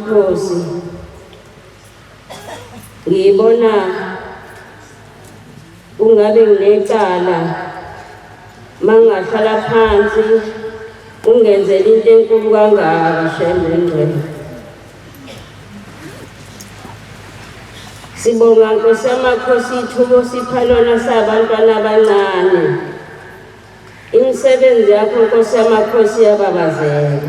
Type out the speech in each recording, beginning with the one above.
Nkosi ngibona ungabe nginecala mangahlala phansi ungenzela into enkulu kangaka shembe. Sibonga Nkosi yamakhosi ithubo sipha lona sabantwana abancane. Imisebenzi yakho Nkosi yamakhosi yababazela.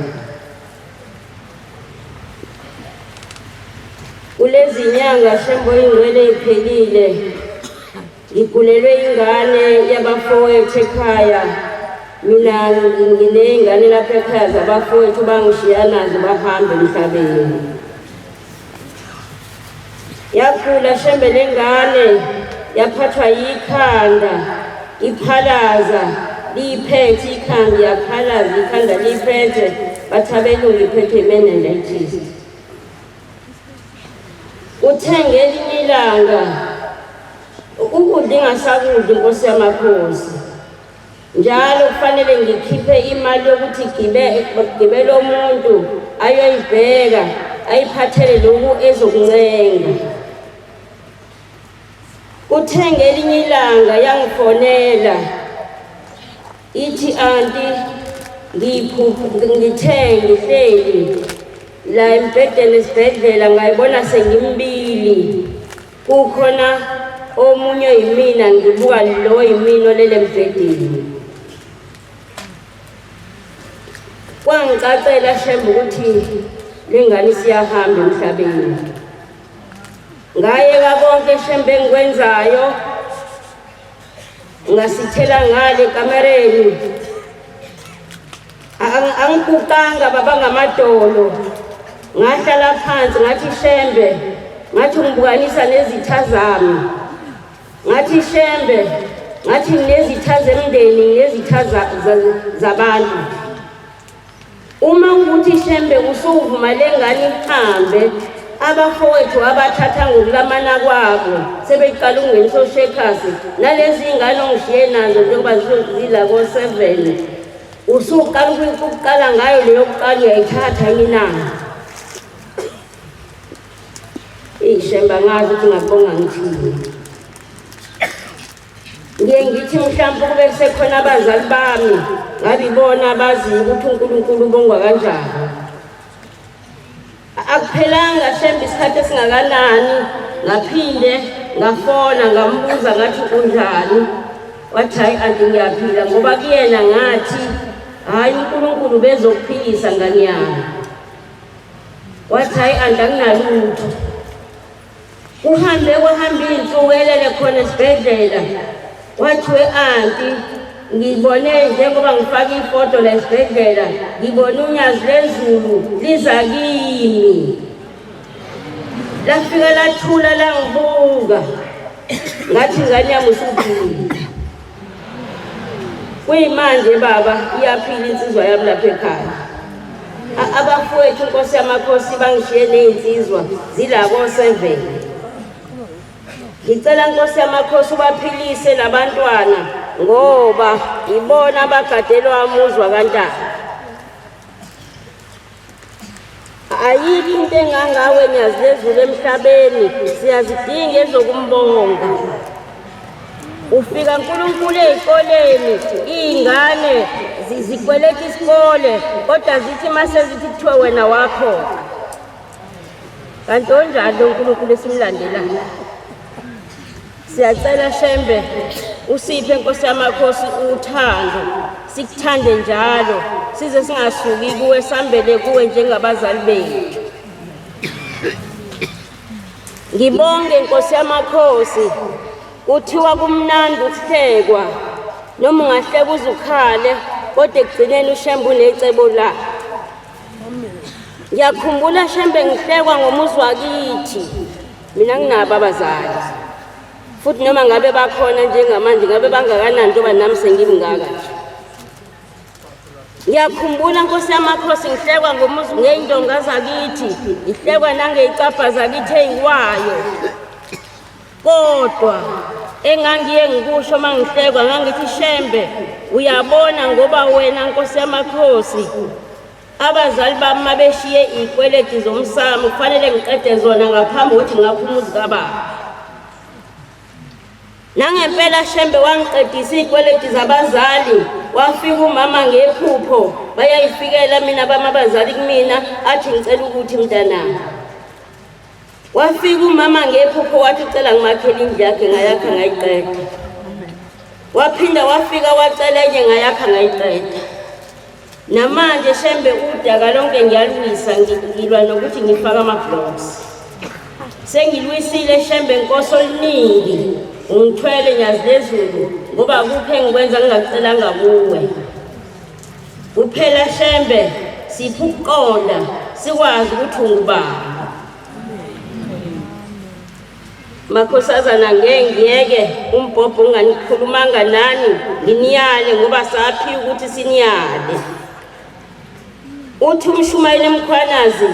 Kulezi nyanga shembo ingcwele iphelile ngigulelwe ingane yabafowethu ekhaya. Mina ngineyingane lapha ekhaya zabafowethu bangishiya nazo bahambe emhlabeni. Yakhula shembe lengane yaphathwa yikhanda iphalaza liphethe ikhanda yaphalaza ikhanda liphethe bathabelungu iphethe meningitis. Uthenge elinye ilanga ukudla ingasakudli Nkosi yamakhosi. Njalo kufanele ngikhiphe imali yokuthi gibele umuntu ayoyibheka ayiphathele lokhu ezokuncenga. Uthenge elinye ilanga yangifonela ithi anti ngithenge hleli la embhedeni esibhedlela ngayibona sengimbili. Kukhona omunye yimina ngibuka lo yimina lele embhedeni. Kwangicacela shembe ukuthi lengane siyahamba emhlabeni. Ngaye konke shembe engikwenzayo ngasithela ngale kamereni. Angikukanga baba ngamadolo. Ngahlala phansi ngathi shembe ngathi ngibukanisa nezitha zami. Ngathi shembe ngathi nezitha zemndeni nezitha zabantu. Uma ukuthi shembe usuvuma lengane ihambe abafowethu abathatha ngokulamana kwabo sebeqala ungenisa oshekasi nalezi ingane ongishiye nazo njengoba zila ko7 usuqala ukuqala ngayo leyo kuqala uyayithatha mina. Shemba ngazi ukuthi ngabonga ngithini. Ngithi mhlawumbe kube sekhona abazali bami ngabibona bazi ukuthi uNkulunkulu ubongwa kanjani. Akuphelanga shembe isikhathi esingakanani ngaphinde ngafona ngambuza ngathi kunjani. Wathi hayi anti ngiyaphila ngoba kuyena ngathi hayi uNkulunkulu bezokuphilisa ngani yami. Wathi hayi anti anginalutho. Kuhambe insuku elele khona esibhedlela. Wathi we anti ngibone njengoba ngifaka ifoto lesibhedlela ngibona unyazi lezulu liza kimi lafika lathula langibuka ngathi ingane yami usuphilile. Kuyimanje baba iyaphila insizwa yami lapha ekhaya. Abafowethu Nkosi yamakhosi bangishiye nezinsizwa zilabo 7. Ngicela Nkosi yamakhosi ubaphilise labantwana ngoba ibona abagadelwa amuzwa kaNtaka. Ayikho into engangawe nyazi lezulu emhlabeni, siyazidinga ezokumbonga. Ufika uNkulunkulu ezikoleni izingane zikweleta isikole kodwa zithi mase zithi kuthiwe wena wakho. Kanti onjalo uNkulunkulu esimlandelayo. Siyacela Shembe usiphe Nkosi yamakhosi uthando, sikuthande njalo size singasuki kuwe sambele kuwe njengabazali bethu. Ngibonge Nkosi yamakhosi kuthiwa kumnandi ukuhlekwa noma ungahleka uzukhale kodwa ekugcineni uShembe unecebo la. Ngiyakhumbula Shembe ngihlekwa ngomuzi wakithi mina nginabo abazali futhi noma ngabe bakhona njengamanje ngabe bangakanani njengoba nami sengimngaka nje. Ngiyakhumbula Nkosi yamakhosi ngihlekwa ngomuzi ngeyindonga zakithi, ngihlekwa nangeyicapha zakithi eyiwayo. Kodwa engangiye ngikusho mangihlekwa ngangithi Shembe uyabona ngoba wena Nkosi yamakhosi abazali bami mabeshiye izikweleti zomsamo kufanele ngiqede zona ngaphambi kokuthi ngakho umuzi kababa. Nangempela Shembe wangiqedisa izikweleti zabazali, wafika umama ngephupho bayayifikela mina bamabazali kumina athi ngicela ukuthi mntanami. Wafika umama ngephupho wathi ucela ngimakhele indlu yakhe ngayakha ngayiqeda. Waphinda wafika wacela enye ngayakha ngayiqeda. Namanje Shembe udaka lonke ngiyalwisa ngilwa nokuthi ngifaka ama-blocks. Sengilwisile Shembe Nkosi oluningi ungithwele nyazi lezulu ngoba kuphe engikwenza ngingakucelanga kuwe. Kuphela Shembe sipho ukuqonda sikwazi ukuthi ungubani. Makhosazana ngiyeke umbhobho unganikhulumanga nani nginiyale ngoba saphi ukuthi siniyale. Uthi uMshumayeli Mkhwanazi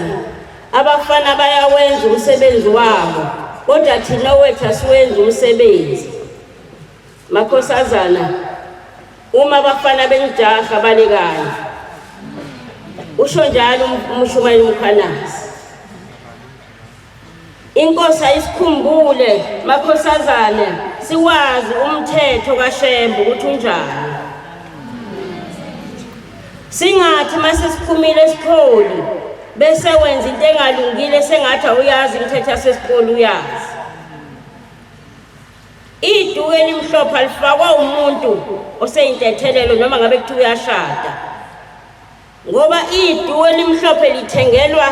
abafana bayawenza umsebenzi wabo kodwa thina wethu asiwenza umsebenzi. Makhosazana uma abafana benjaha balekayo usho njalo uMshumayeli Mkhwanazi. Inkosi ayisikhumbule makhosazana siwazi umthetho kaShembe ukuthi unjani. Singathi mase siphumile esikholi bese wenza into engalungile sengathi awuyazi umthetho wasesikole uyazi. Iduku elimhlophe alifakwa umuntu oseyintethelelo noma ngabe kuthi uyashada. Ngoba iduku elimhlophe lithengelwa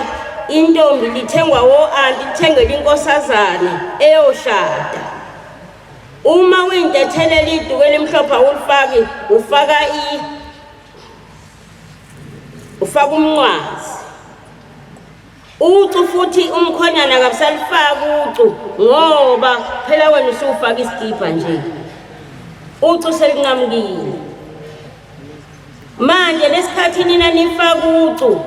intombi, lithengwa wo-anti, lithengelwa inkosazana eyoshada. Uma uyintethelela iduku elimhlophe awulifaki ufaka umnqwazi. Ucu futhi umkhonyana akabusalifaka ucu ngoba phela wena usufaka isikipha nje. Ucu selingamkile. Manje lesikhathi nina nifaka ucu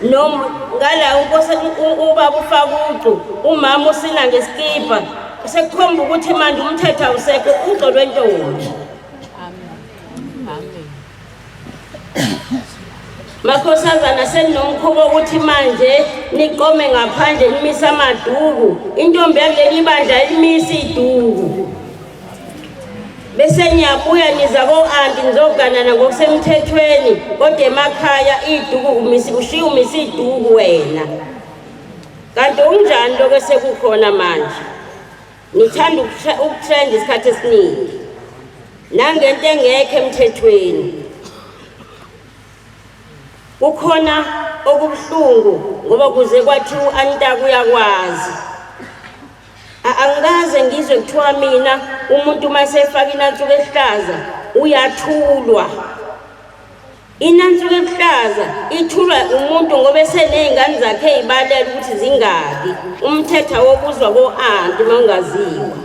noma ngala unkosi ubaba ufaka ucu umama usina ngesikipha sekukhomba ukuthi manje umthetho awusekho ucu lwentombi. Makhosazana seninomkhubo ukuthi manje niqome ngaphandle nimisa amaduku. Intombi yakuleli bandla elimisa iduku. Bese niyabuya niza ko-anti nizoganana ngokusemthethweni kodwa emakhaya iduku ushiya umisa iduku wena. Kanti unjani lokho sekukhona manje? Nithanda ukutrenda isikhathi esiningi nangento engekho emthethweni. Kukhona okubuhlungu ngoba kuze kwathi uAntaka uyakwazi. Angikaze ngizwe kuthiwa mina umuntu masefaka inansuku ehlaza uyathulwa. Inansuku ebuhlaza ithulwa umuntu ngoba eseney'ngane zakhe ey'balela ukuthi zingaki. Umthetho wokuzwa ko-anti mangaziwa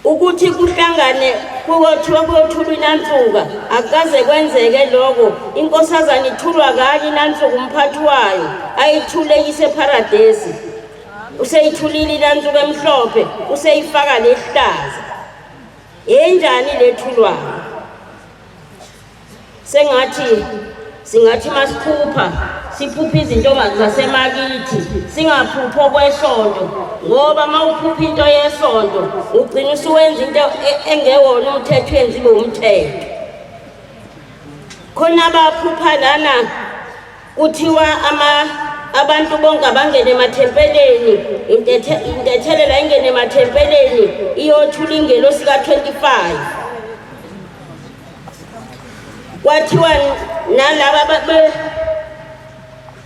ukuthi kuhlangane kuyothulwa inansuka, akukaze kwenzeke lokho. Inkosazana ithulwa kanye inansuka umphathi wayo ayithule yise eParadesi. Useyithulile inansuka emhlophe useyifaka lehlaza. Enjani lethulwayo? Singathi masiphupha siphupha izinto zasemakithi, singaphuphi okwesonto, ngoba mawuphupha into yesonto ugcina usuwenza into engewona umthetho wenziwe umthetho. Khona abaphupha lana kuthiwa abantu bonke abangene emathempeleni, intethelela ingene emathempeleni iyothula ingelosi ka-25. Kwathiwa nalaba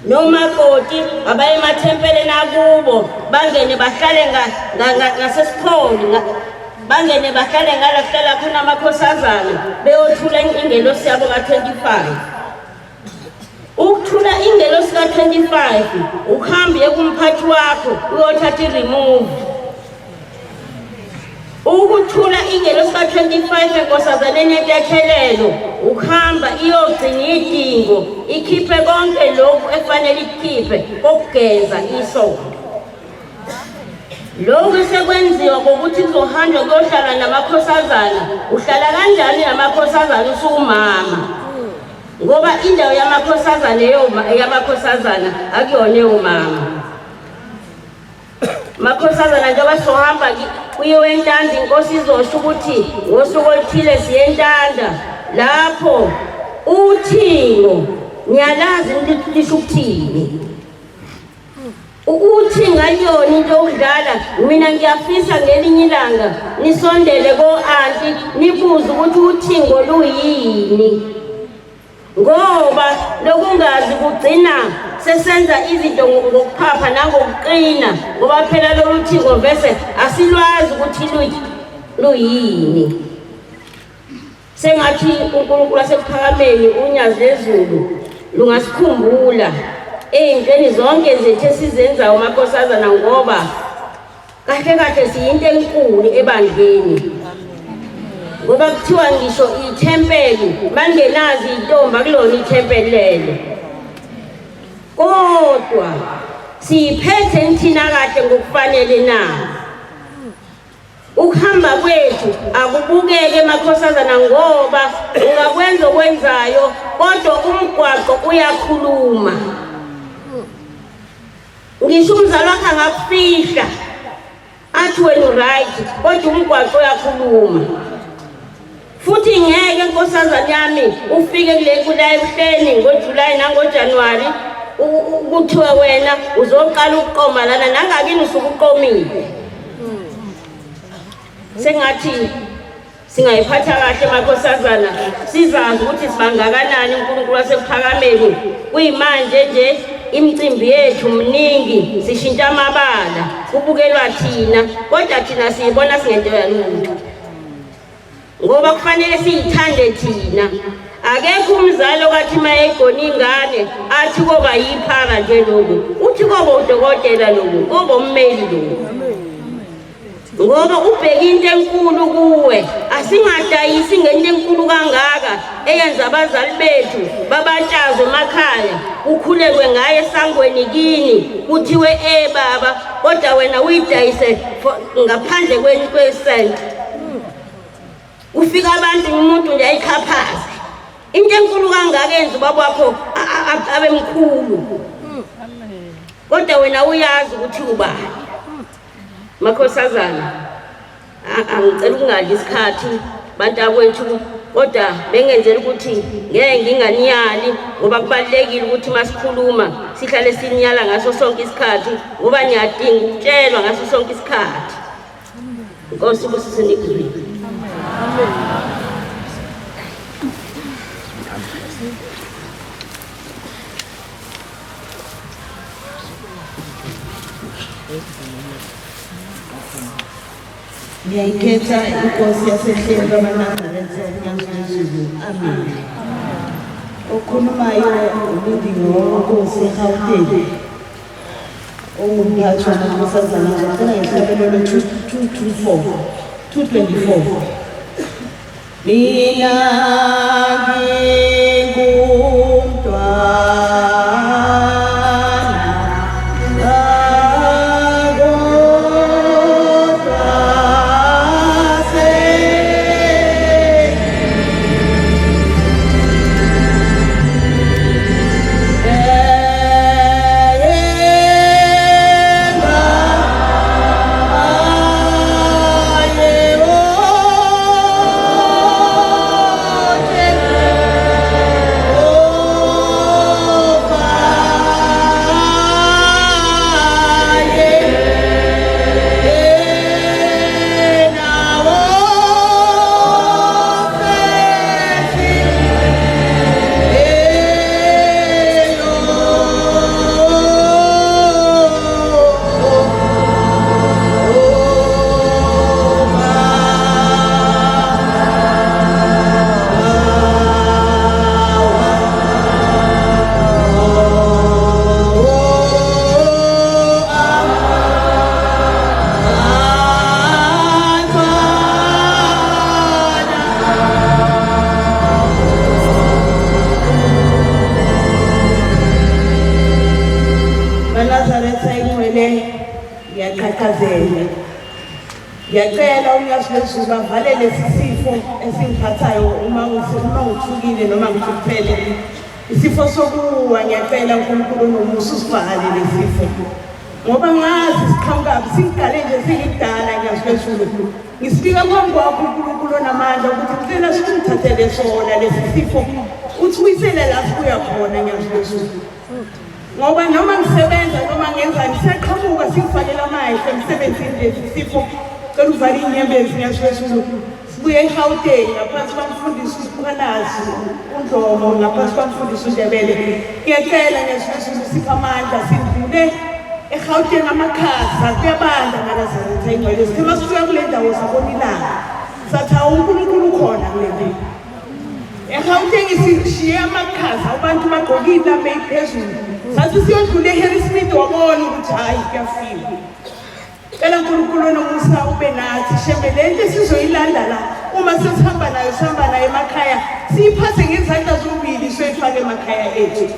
nomakoti abaye emathempeleni akubo bangene bahlale ngasesipholi, bangene bahlale ngala kuhlala khona amakhosazana beyothula ingelosi yabo ka-25. Ukuthula ingelosi ka-25 ukuhambe kumphathi wakho uyothatha i-remove. Ukuthula ingelosi ka-25 enkosazaneni yentethelelo ukuhamba iyogcina idingo, ikhiphe konke lokhu efanele ikhiphe kokugeza isondo. Lokhu sekwenziwa ngokuthi kuzohanjwa kuyohlala namakhosazana. Uhlala kanjani namakhosazana usuwumama? Ngoba indawo yamakhosazana eyamakhosazana akuyona eyomama. Makhosazana njengoba sohamba kuyiwe entanda, inkosi izosho ukuthi ngosuku oluthile siye entanda. Lapho uthingo niyalazi lisho ukuthini? Uthi ngayona into yokudlala. Mina ngiyafisa ngelinye ilanga nisondele ko-anti nibuze ukuthi uthingo luyini, ngoba lokungazi kugcina sesenza izinto ngokuphapha nangokuqina, ngoba phela lolu thingo vese asilwazi ukuthi luyini. Sengathi uNkulunkulu asekuphakameni unyazi lezulu lungasikhumbula ey'ntweni zonke zethu esizenzayo amakhosazana, ngoba kahle kahle siyinto enkulu ebandleni. Ngoba kuthiwa ngisho ithempeli bangenazi intombi akulona ithempeli lelo, kodwa siyiphethe thina kahle ngokufanele na. Ukuhamba kwethu akubukeke emakhosazana, ngoba ungakwenza okwenzayo kodwa umgwaqo uyakhuluma. Ngisho umzali wakhe angakufihla athi wena right, kodwa umgwaqo uyakhuluma. Futhi ngeke nkosazana yami ufike kula ebuhleni ngoJulayi nangoJanuwari kuthiwe wena uzoqala ukuqoma lana, nangakini usuke uqomile. Sengathi singayiphatha kahle amakhosazana, sizazi ukuthi sibangakanani uNkulunkulu wasekuphakameni. Kuyimanje nje imicimbi yethu mningi, sishintsha amabala kubukelwa thina, kodwa thina siyibona singento yalutho, ngoba kufanele siyithande thina. Akekho umzali okathi mayegona ingane athi koba yiphaka nje lokhu, uthi koba udokotela lokhu, koba ummeli lokhu, ngoba ubheke into enkulu kuwe. Asingadayisi ngento enkulu kangaka eyenza abazali bethu babatshazwe emakhaya, ukhulekwe ngaye esangweni kini kuthiwe baba, kodwa wena uyidayise ngaphandle kwesenti. Ufika abantu umuntu nje ayikhaphaze into enkulu kangaka yenza ubaba wakho abe mkhulu, kodwa wena uyazi ukuthi ubani. Makhosazana, angicela ukungadli isikhathi bantakwethu, kodwa bengenzela ukuthi ngeke nginganiyali, ngoba kubalulekile ukuthi masikhuluma sihlale siniyala ngaso sonke isikhathi, ngoba niyadinga ukutshelwa ngaso sonke isikhathi. Inkosi ibusise nikhulile. ngiyayikhetha inkosi yasehlelo kaManazaretha uNkazulu. Amen. Okhulumayo umlindingo wenkosi eGauteng ongumphathi wamankosazana ngicela ngihlabelele 224 mina ngiyacela uNkazulu avale lesi sifo esingiphathayo uma ngithukile noma ngithuphele isifo sokuwa. Ngiyacela uNkulunkulu nomusa usivale lesi sifo ngoba ngazi siqhamukabi singigale nje singidala. Nkazulu ngisifika phambi kwakho uNkulunkulu namandla ukuthi ngicela singithathele sona lesi sifo uthi uyisele la sibuya khona. Nkazulu ngoba noma ngisebenza noma ngenzani siyaqhamuka singifakela amehlo emsebenzini lesi sifo. Cela uvale inyembezi Nkazulu sibuye eGauteng ngaphansi kwamfundisi uKhalazi uNdlomo ngaphansi kwamfundisi uNdebele. Ngiyacela Nkazulu sipha amandla sidlule eGauteng amakhaza kuyabanda kaNazaretha ingcwele. Sithe masifika kule ndawo sabona ilanga sathi uNkulunkulu khona kule ndawo. eGauteng sishiye amakhaza abantu bagqoke intambo ephezulu sathi siyodlula eHarrismith wabona ukuthi hayi kuyafika. Cela uNkulunkulu nomusa ube nathi shembelele sizoyilanda la uma sesihamba nayo emakhaya siyiphathe ngezandla zombili soyifake emakhaya ethu.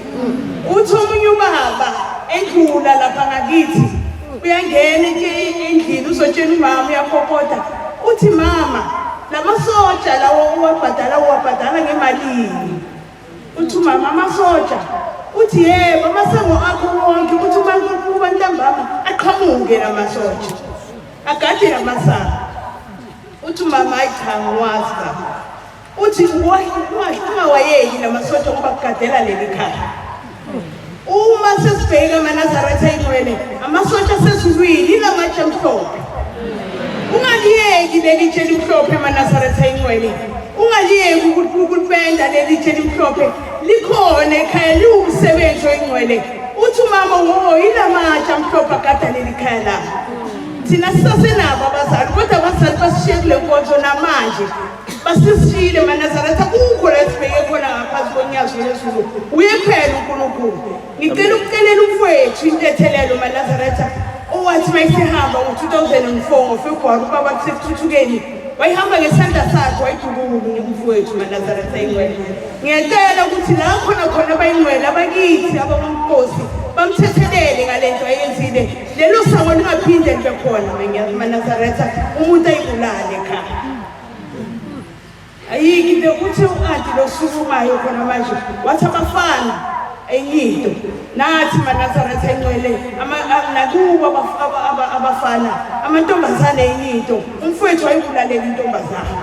Uthi omunye ubaba endlula lapha ngakithi uyangena endlini uzotshela umama uyakhokoda uthi mama lamasoja lawo uwabhadala ngemalini. Uthi mama amasoja uthi yebo amasango akho wonke uthi uma kuba ntambama aqhamuke namasoja agade namasango. Uthi mama ayichanga wazi baba uthi ungawayeki namasoja ngoba kugadela leli khaya. Uma sesibheka kaManazaretha ingcwele amasoja sesulwini ilamatshe amhlophe. Ungaliyeki leli tshe limhlophe kaManazaretha ingcwele. Ungaliyeki ukupenda leli tshe limhlophe likhona ekhaya liwumsebenzi oyingcwele. Uthi mama ilamatshe amhlophe agada leli khaya la. Thina sisasenabo abazali kodwa abazali basishiye kule nkonzo namanje basisishile kaManazaretha kukho la sibheke khona ngaphansi konyazo lwezulu. Uye phela uNkulunkulu. Ngicela ukukelela umfowethu intethelelo kaManazaretha owathi mayisihamba ngo-2004 ngoFebruwari ubaba kusekuthuthukeni wayihamba ngesandla sakhe wayidubula umfowethu kaManazaretha ingcwele. Ngiyacela ukuthi la khona abayingcwele abakithi abangumkhosi bamthethelele ngale nto ayenzile. Lelo sango lingaphinde libe khona kaManazaretha umuntu ayibulale ekhaya. Ayiki into uthi u-anti losukumayo khona manje wathi abafana enyito nathi kaManazaretha ingcwele nakubo abafana amantombazane enyito umfowethu wayibulalela intombazane.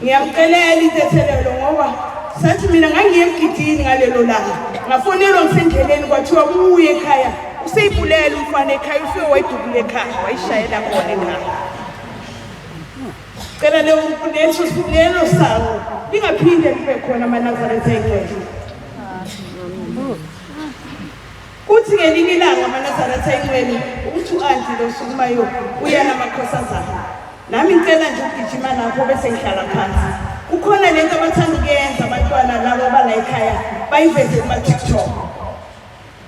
Ngiyamcelela intethelelo ngoba sathi mina ngangiye emgidini ngalelo langa ngafonelwa ngisendleleni kwathiwa buye ekhaya useyibulela umfana ekhaya ufike wayidubula ekhaya wayishayela khona ekhaya. Cela lelo sango lingaphinde libe khona kaManazaretha ingcwele. Kuthi ngelinye ilanga kaManazaretha ingcwele uthi u-anti losukumayo uya namakhosazana nami ngicela nje ukugijima lapho bese ngihlala phansi. Kukhona lento abathanda ukuyenza abantwana labo abala ekhaya bayiveze kuma-TikTok.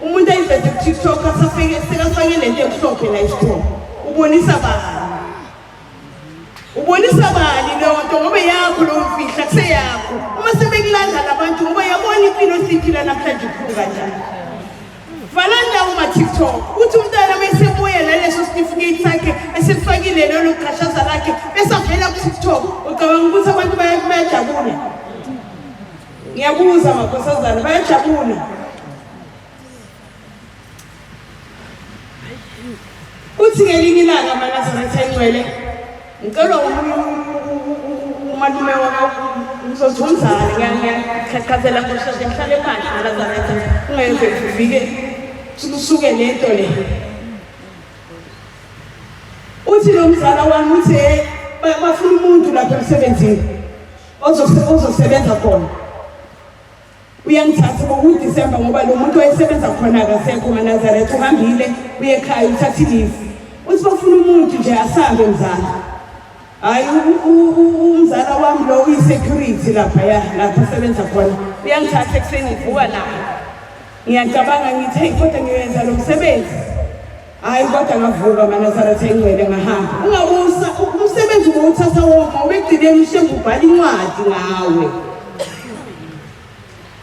Umuntu ayiveze ku-TikTok sekafake lento emhlophe la isithombe. Ubonisa bani leyo nto ngoba yakho lo mfihla kuseyakho. Uma sebekulanda labantu ngoba yabona impilo siphila namhlanje ikhulu kanjani. Valanda uma-TikTok uthi umntana mesebuya naleso certificate sakhe esefakile lelo qashaza lakhe bese avela ku-TikTok. Ucabanga ukuthi abantu bayajabula? Ngiyabuza makhosazana, bayajabula? Uthi ngelinye ilanga aManazaretha Engcwele ngicela umalume wakho ngizozunzana ngiyaqhaqhazela ngosheshe ngihlale phansi eNazaretha ungeke ufike sukusuke lento le. Uthi lo mzala wami uthi bafuna umuntu lapha emsebenzini ozosebenza khona. Uyangithatha ngoDisemba ngoba lo muntu oyesebenza khona akasekho eNazaretha uhambile uye ekhaya uthatha leave. Uthi bafuna umuntu nje asambe mzala. Hayi umzala wami lo uyi-security lapha asebenza khona. Uyangithatha ekuseni ngivuka naye. Ngiyacabanga ngithi hey kodwa ngiyenza lo msebenzi. Hayi kodwa ngavuka eNazaretha Engcwele ngahamba. Ungabusa umsebenzi ngowuthatha wonke ubegcine emshengu ubhala incwadi ngawe.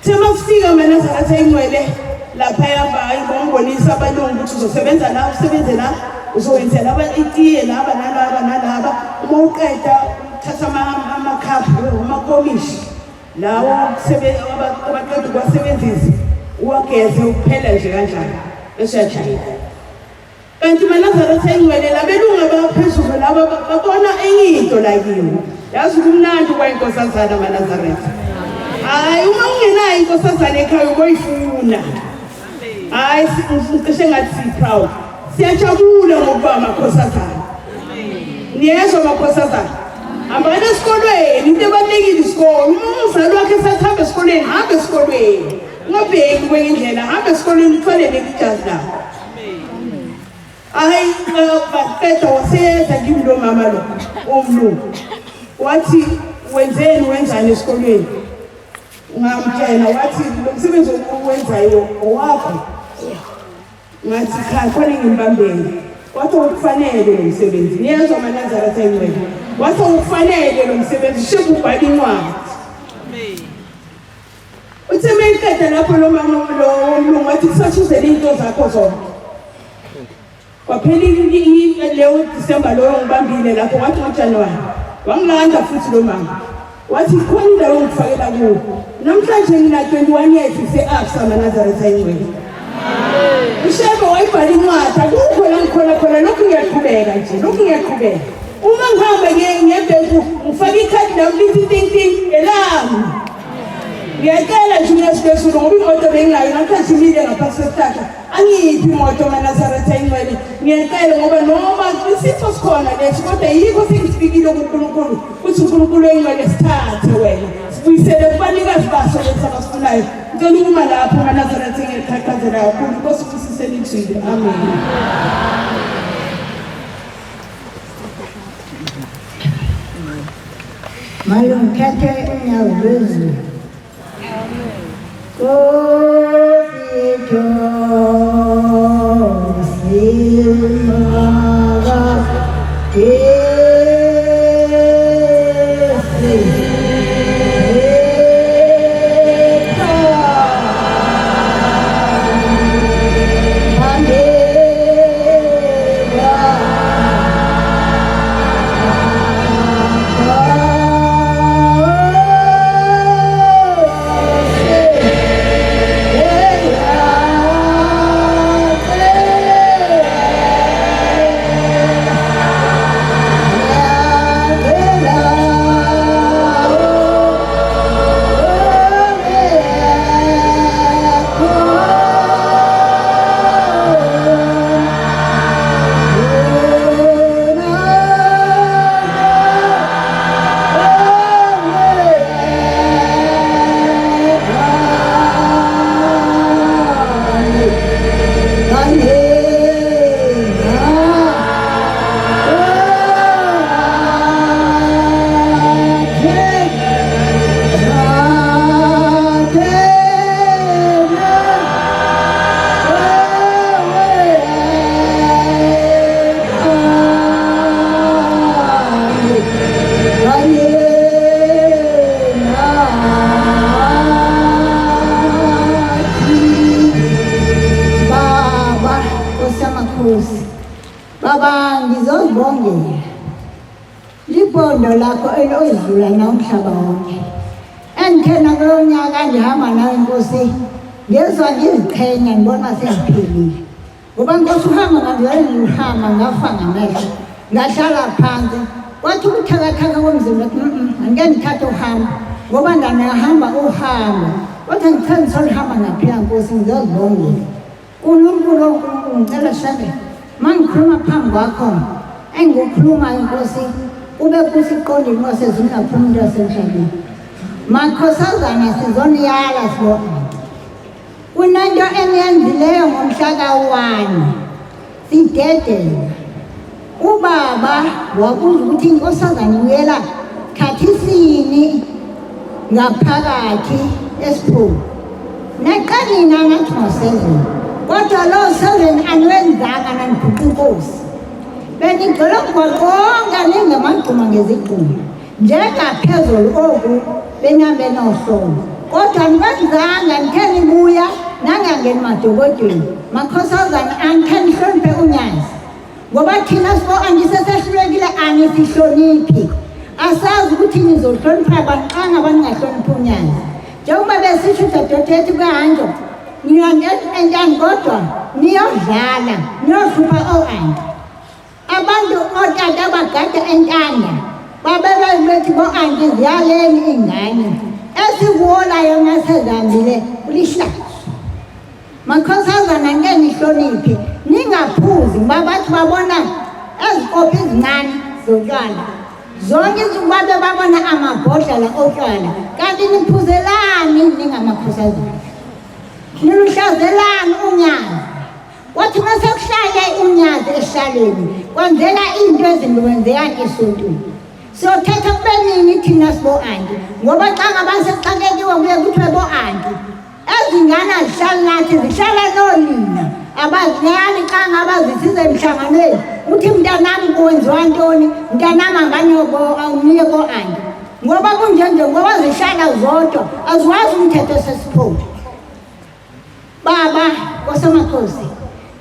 Thema kufika eNazaretha Engcwele lapha yamba ayibonisa abalungu ukuthi uzosebenza la usebenze la uzowenzela itiye laba nalaba uma uqeda uthatha amakhaphu amakomishi lawo abaqeda ukwasebenzisa uwageze uphela nje kanjalo bese yajayela. Kanti eNazaretha Engcwele labelungu abaphezulu laba babona enye into la kiyo. Yazi kumnandi kwayinkosazana eNazaretha. Hayi uma ungenayo inkosazana ekhaya uboyifuna. Hayi ngicishe ngathi si-proud. Siyajabula ngokuba amakhosazana. Niyezwa amakhosazana? Hambani esikolweni, into ebalulekile isikole. Uma umzali wakhe esathamba esikolweni, hamba esikolweni. Ungabheki kwenye indlela, hamba esikolweni uthole nejazi lakho. Hayi baqeda waseyeza kimi lo mama lo omlungu. Wathi wenzani esikolweni? Ngamtshela wathi lo msebenzi owenzayo owakho. Ngathi cha khona ngimbambele. Wathi ukufanele lo msebenzi. Niyezwa eNazaretha Engcwele. Wathi ukufanele lo msebenzi shebo ubhala incwadi. Uthe meyiqeda lapho lo mama lo omlungu wathi kusashuzela into zakho zonke. Kwaphela leyo Disemba lo ngibambile lapho wathi ngoJanuwari. Wangilanda futhi lo mama. Wathi khona indawo ngifakela kuyo. Namhlanje ngina 21 years se-ABSA eNazaretha Engcwele. Ushebo wayibhala incwadi akukho la ngikhona lokhu ngiyaqhubeka nje lokhu ngiyaqhubeka. Uma ngihamba ngebhenku ngifaka ikhadi lami lithi ting elami. Ngiyacela nje uNesibezulu ngoba imoto benginayo ngakhathimile ngaphansi kwesithatha. Angiphi imoto eNazaretha Engcwele. Ngiyacela ngoba noma isifo sikhona leso kodwa yikho sengifikile kuNkulunkulu. Uthi uNkulunkulu Engcwele sithathe wena. Sibuyisele kubanikazi baso lesi abasifunayo. Ngicela ukuma lapho eNazaretha ngiqhaqhazela kakhulu Nkosi kusisele izwi. Amen. Malumkhethe unyawo. Kofito simara Hey! baba ngizozibongela libondo lakho elozula nomhlaba wonke engithena kulo nyaka ndihamba nawe Nkosi ngezwa ngiziqhenya ngibona sengiphilile ngoba Nkosi uhamba ngahamba ngafa ngamehlo ngahlala phansi kwathi ukuthakathaka komzimba angeke ngithathe uhambo ngoba ndanahamba uhambo kodwa ngithanda solihamba ngaphila Nkosi ngizozibongela uNkulunkulu ngicela shabe mangikhuluma phambi kwakho engikukhulumayo Nkosi ube kusiqonde inqose zingaphuma umuntu wasemhlabeni makhosazana sizoniyala sibo kunento eniyenzileyo ngomhla ka-1 sidedela ubaba wabuza ukuthi inkosazana uyela khathisini ngaphakathi esiphumo naqanina ngathi ngo-7 kodwa lowo 7 aniwenzanga nanibhuqa inkosi benigcwele mgwaqonga ningamagquma ngezigquma njengaphezulu oku benambe nohlobo kodwa nikwenzanga nithe nibuya nangangeni madokodweni makhosazana anithe nihloniphe unyazi ngoba thina sibo angisesehlulekile anisihloniphi asazi ukuthi nizohlonipha abantu xa ngaba ningahloniphi unyazi njengoba besisho udadewethu kwehanjo niyantani kodwa niyodlala niyohlupha o-anti abantu otata abagada entanda babebebethi bo-anti ziyaleni ingane esikuwolayo ngasezambile ulihlazo makhosazana ngeke nihloniphe ningaphuzi ngoba bathi babona ezikophi ezincane zotshwala zonke izinto babe babona amabhodlela otshwala kanti niphuzelani ningamakhosazana niluhlazelani unyazi wathi masekuhlale unyazi eshaleni kwenzeka into ezinto kwenzekani esontweni siyothetha kubenini thina sibo-anti ngoba xa ngabasexakekiwe kuye kuthiwe bo-anti ezingane azihlali nathi zihlala nonina abaziyali xa ngaba zisize emhlanganweni uthi mntanami kwenziwa ntoni mntanami anganiye bo-anti ngoba kunjenje ngoba zihlala zodwa aziwazi umthetho sesiphothi baba kosamakhosi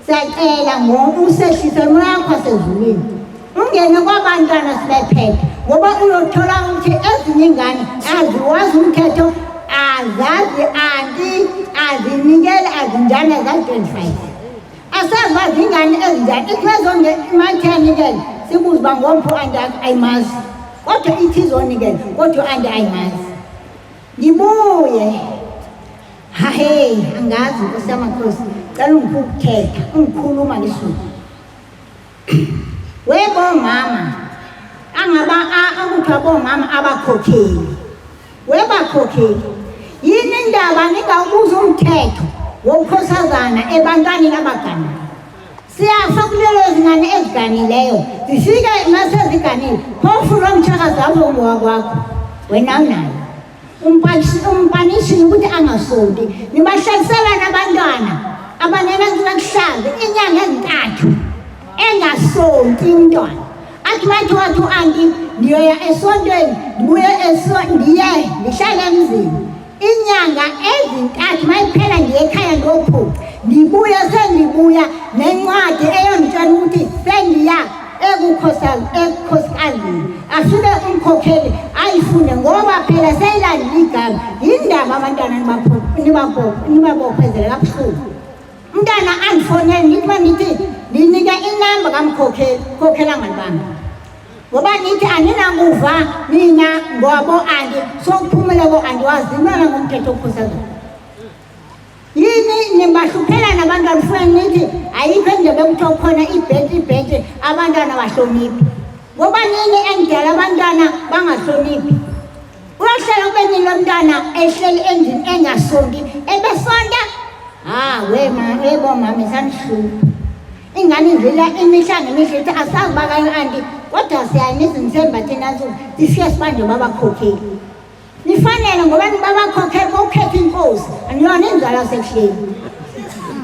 siyacela ngoba usehlise moya wakho wasezulwini ungene kwabantwana sibephethe ngoba uyothola ukuthi ezinye ingane aziwazi umthetho azazi anti azinikele azinjani za-25 asazazi ingane ezinjani ikwezonge imathi yanikele sibuze uba ngomphi anti ayimazi kodwa ithi izonikele kodwa anti ayimazi ngibuye hahe angazi Nkosi yamakhosi cela ungiphe ukuthetha ungikhuluma ngesuku webomama akuthiwa bomama abakhokheli webakhokheli yini indaba ningawubuza umthetho wokukhosazana ebantwaneni abaganile siyafa kulelo zingane eziganileyo zifike maseziganile phofu lo mtshakazi wabo wakwakho wena unayo umpanishini ukuthi angasonti nibahlalisela nabantwana abanenazibekuhlazi inyanga ezintathu engasonti umntwana athi bathi wathi u-anti ndiyoya esontweni ndiye ndihlale emzini inyanga ezintathu mayiphela ndiye ekhaya ndiyophuka ndibuya sendibuya nencwadi eyonditshela ukuthi sendiya ekukhosikazini afike umkhokheli ayifunde ngoba phela seyilandile igama yindaba abantwana nibabophezele kabuhlungu umntana andifonele nithi manithi ndinike inamba kamkhokheli khokhela ngalibanga ngoba nithi aninakuva nina ngobo-anti sokuphumela bo-anti wazimela ngomthetho wokukhosazana yini nimbahluphela nabantwana funa nithi ayikho endebe kuthiwa khona ibhenti abantwana bahloniphi ngoba nini engidala abantwana bangahloniphi uyohlala kube nini lo mntwana ehleli endlini engasonti ebesonta webomama isanihlupha ingane ivela imihla ngemihla ithi asazi bakayo-anti kodwa siyanisa nisemba thina nsuku sifike sibanje babakhokheli nifanele ngoba nibabakhokheli bokukhetha inkosi aniyona indlela sekuhleni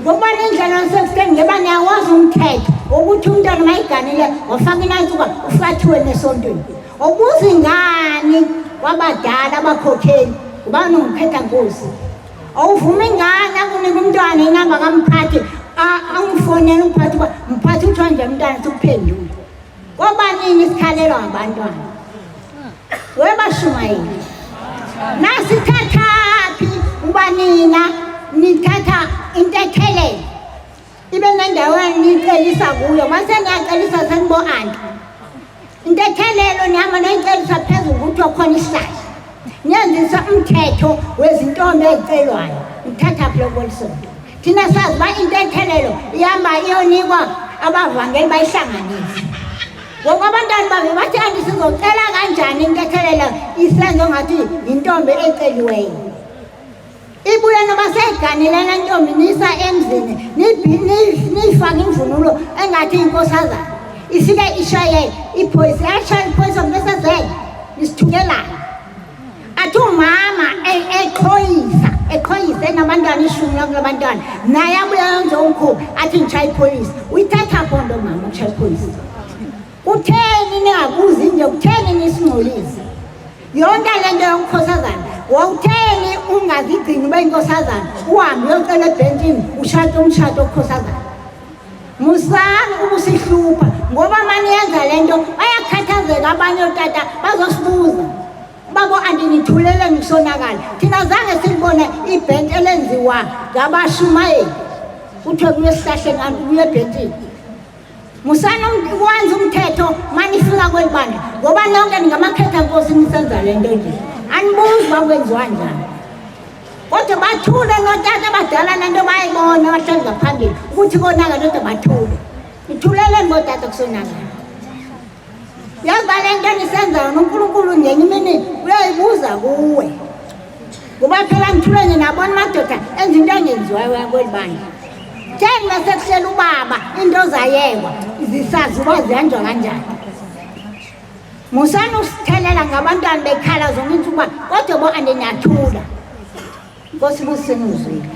ngoba nindlela sekuhleni ngeba niyawazi umthetho wokuthi umntwana mayiganile wafaka inansuka ufathiwe nesontweni obuza ingani kwabadala abakhokheli ubani ungikhetha nkosi awuvuma ingane akunika umntwana inamba kamphathi angifonele umphathi uba mphathi uthiwa ufunde mntwana sikuphendule. Kobanini sikhalelwa ngabantwana? Webashumayeli. Nasithathaphi ubanina nithatha intethelelo. Ibe nendaweni nicelisa kuyo. Mase niyacelisa senbo anti. Intethelelo nihamba niyicelisa phezulu ukuthi khona isihlahla. Niyenzisa umthetho wezintombi ezicelwayo. Nithatha phlobolisa. Thina sazi ba intethelelo ihamba iyonikwa abavangeli bayihlanganisa. Ngoba abantwana babe bathi andisizocela kanjani intethelelo isenzo ngathi intombi eceliweyo. Ibuye noma seyiganile le ntombi nisa emzini niyifake imvunulo engathi inkosazana. Isike ishaye iphoyisa yashaya iphoyisa besezele isithukelana. Athi umama eqhoyisa enabantwana 10 kulabantwana naye abuya yenza omkhulu athi ngishaya iphoyisa. Uyithatha phondo mama ukushaya iphoyisa. Kutheni ningabuzi nje kutheni nisingcolisa? Yonke lento yomkhosazana wawutheni ungazigcini ube inkosazana uhambe uyocela ebhentshini ushade umshado okhosazana. Musani ubusihlupha ngoba manje yenza lento bayakhathazeka abanye otata bazosibuza. Babo andinithulele ngisonakala. Thina zange sibone ibhentshi elenziwa ngabashumayeli. Kuthiwe kuyesihlahle ngani kuye ebhentshini. Musana ukwenza umthetho manifika kwelibandla ngoba nonke ningamakhetha Nkosi nisenza lento nje. Anibuzi bakwenziwa njani. Kodwa bathule notata abadala lento bayibona bahleli ngaphambili ukuthi konaka lento bathule. Nithuleleni bodata kusonakala. Yazi balento nisenzayo noNkulunkulu ngenye imini uyayibuza kuwe. Ngoba phela ngithulene nabona madoda enza into engenziwayo kwelibandla. Theni masekuhlela ubaba into zayekwa zisazi uba ziyanjwa kanjani. Musana usithelela ngabantwana bekhala zonke insuku kodwa bo andinathula. Nkosi buseni uzwile.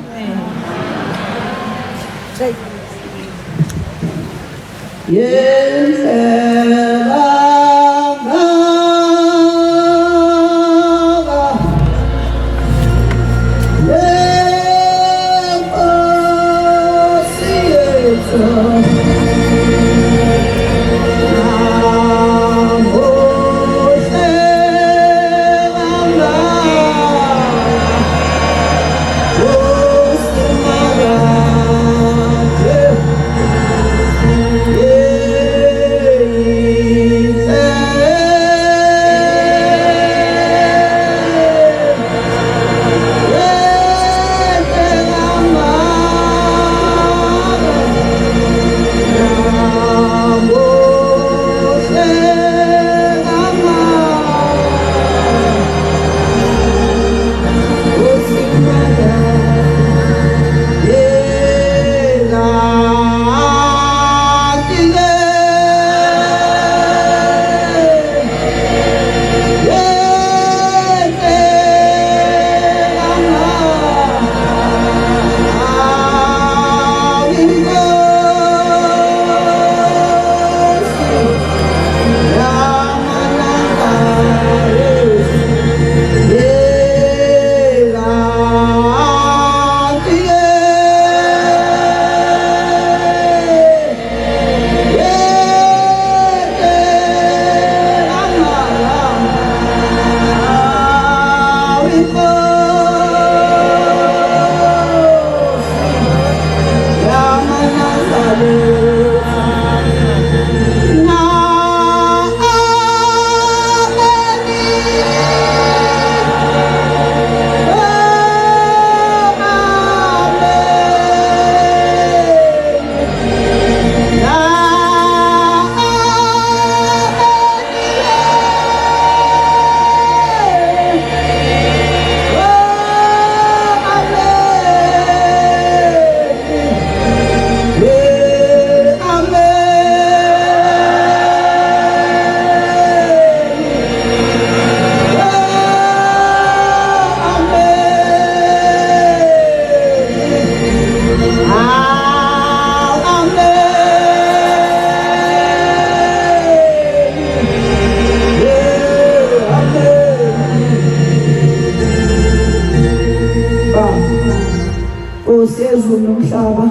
Nkosi yezulu nomhlaba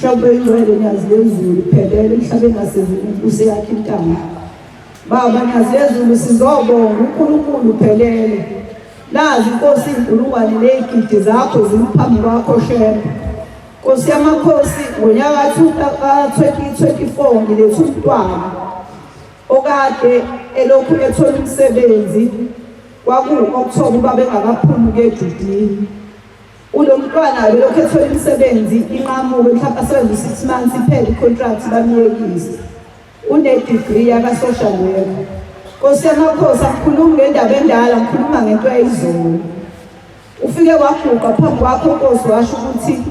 Shabo ingcwele nyazi lezulu phelele emhlabeni nasezulwini useyakha intamo. Baba nyazi lezulu sizobonga uNkulunkulu phelele. Nazi Nkosi inkulungwane nezigidi zakho ziphambi kwakho Shembe. Nkosi yamakhosi ngonyaka ka-2024 ngilethe umntwana okade elokhu ethola umsebenzi kwaku-October babe ngakaphumi kejudini. Ulo mntwana belokhu ethola umsebenzi inqamuke mhlawumbe asebenza 6 months iphele i-contract bamyekise. Une-degree yaka-social worker. Nkosi yamakhosi akukhulumi ngendaba endala, ngikhuluma ngento yayizolo. Ufike waguqa phambi kwakho Nkosi washo ukuthi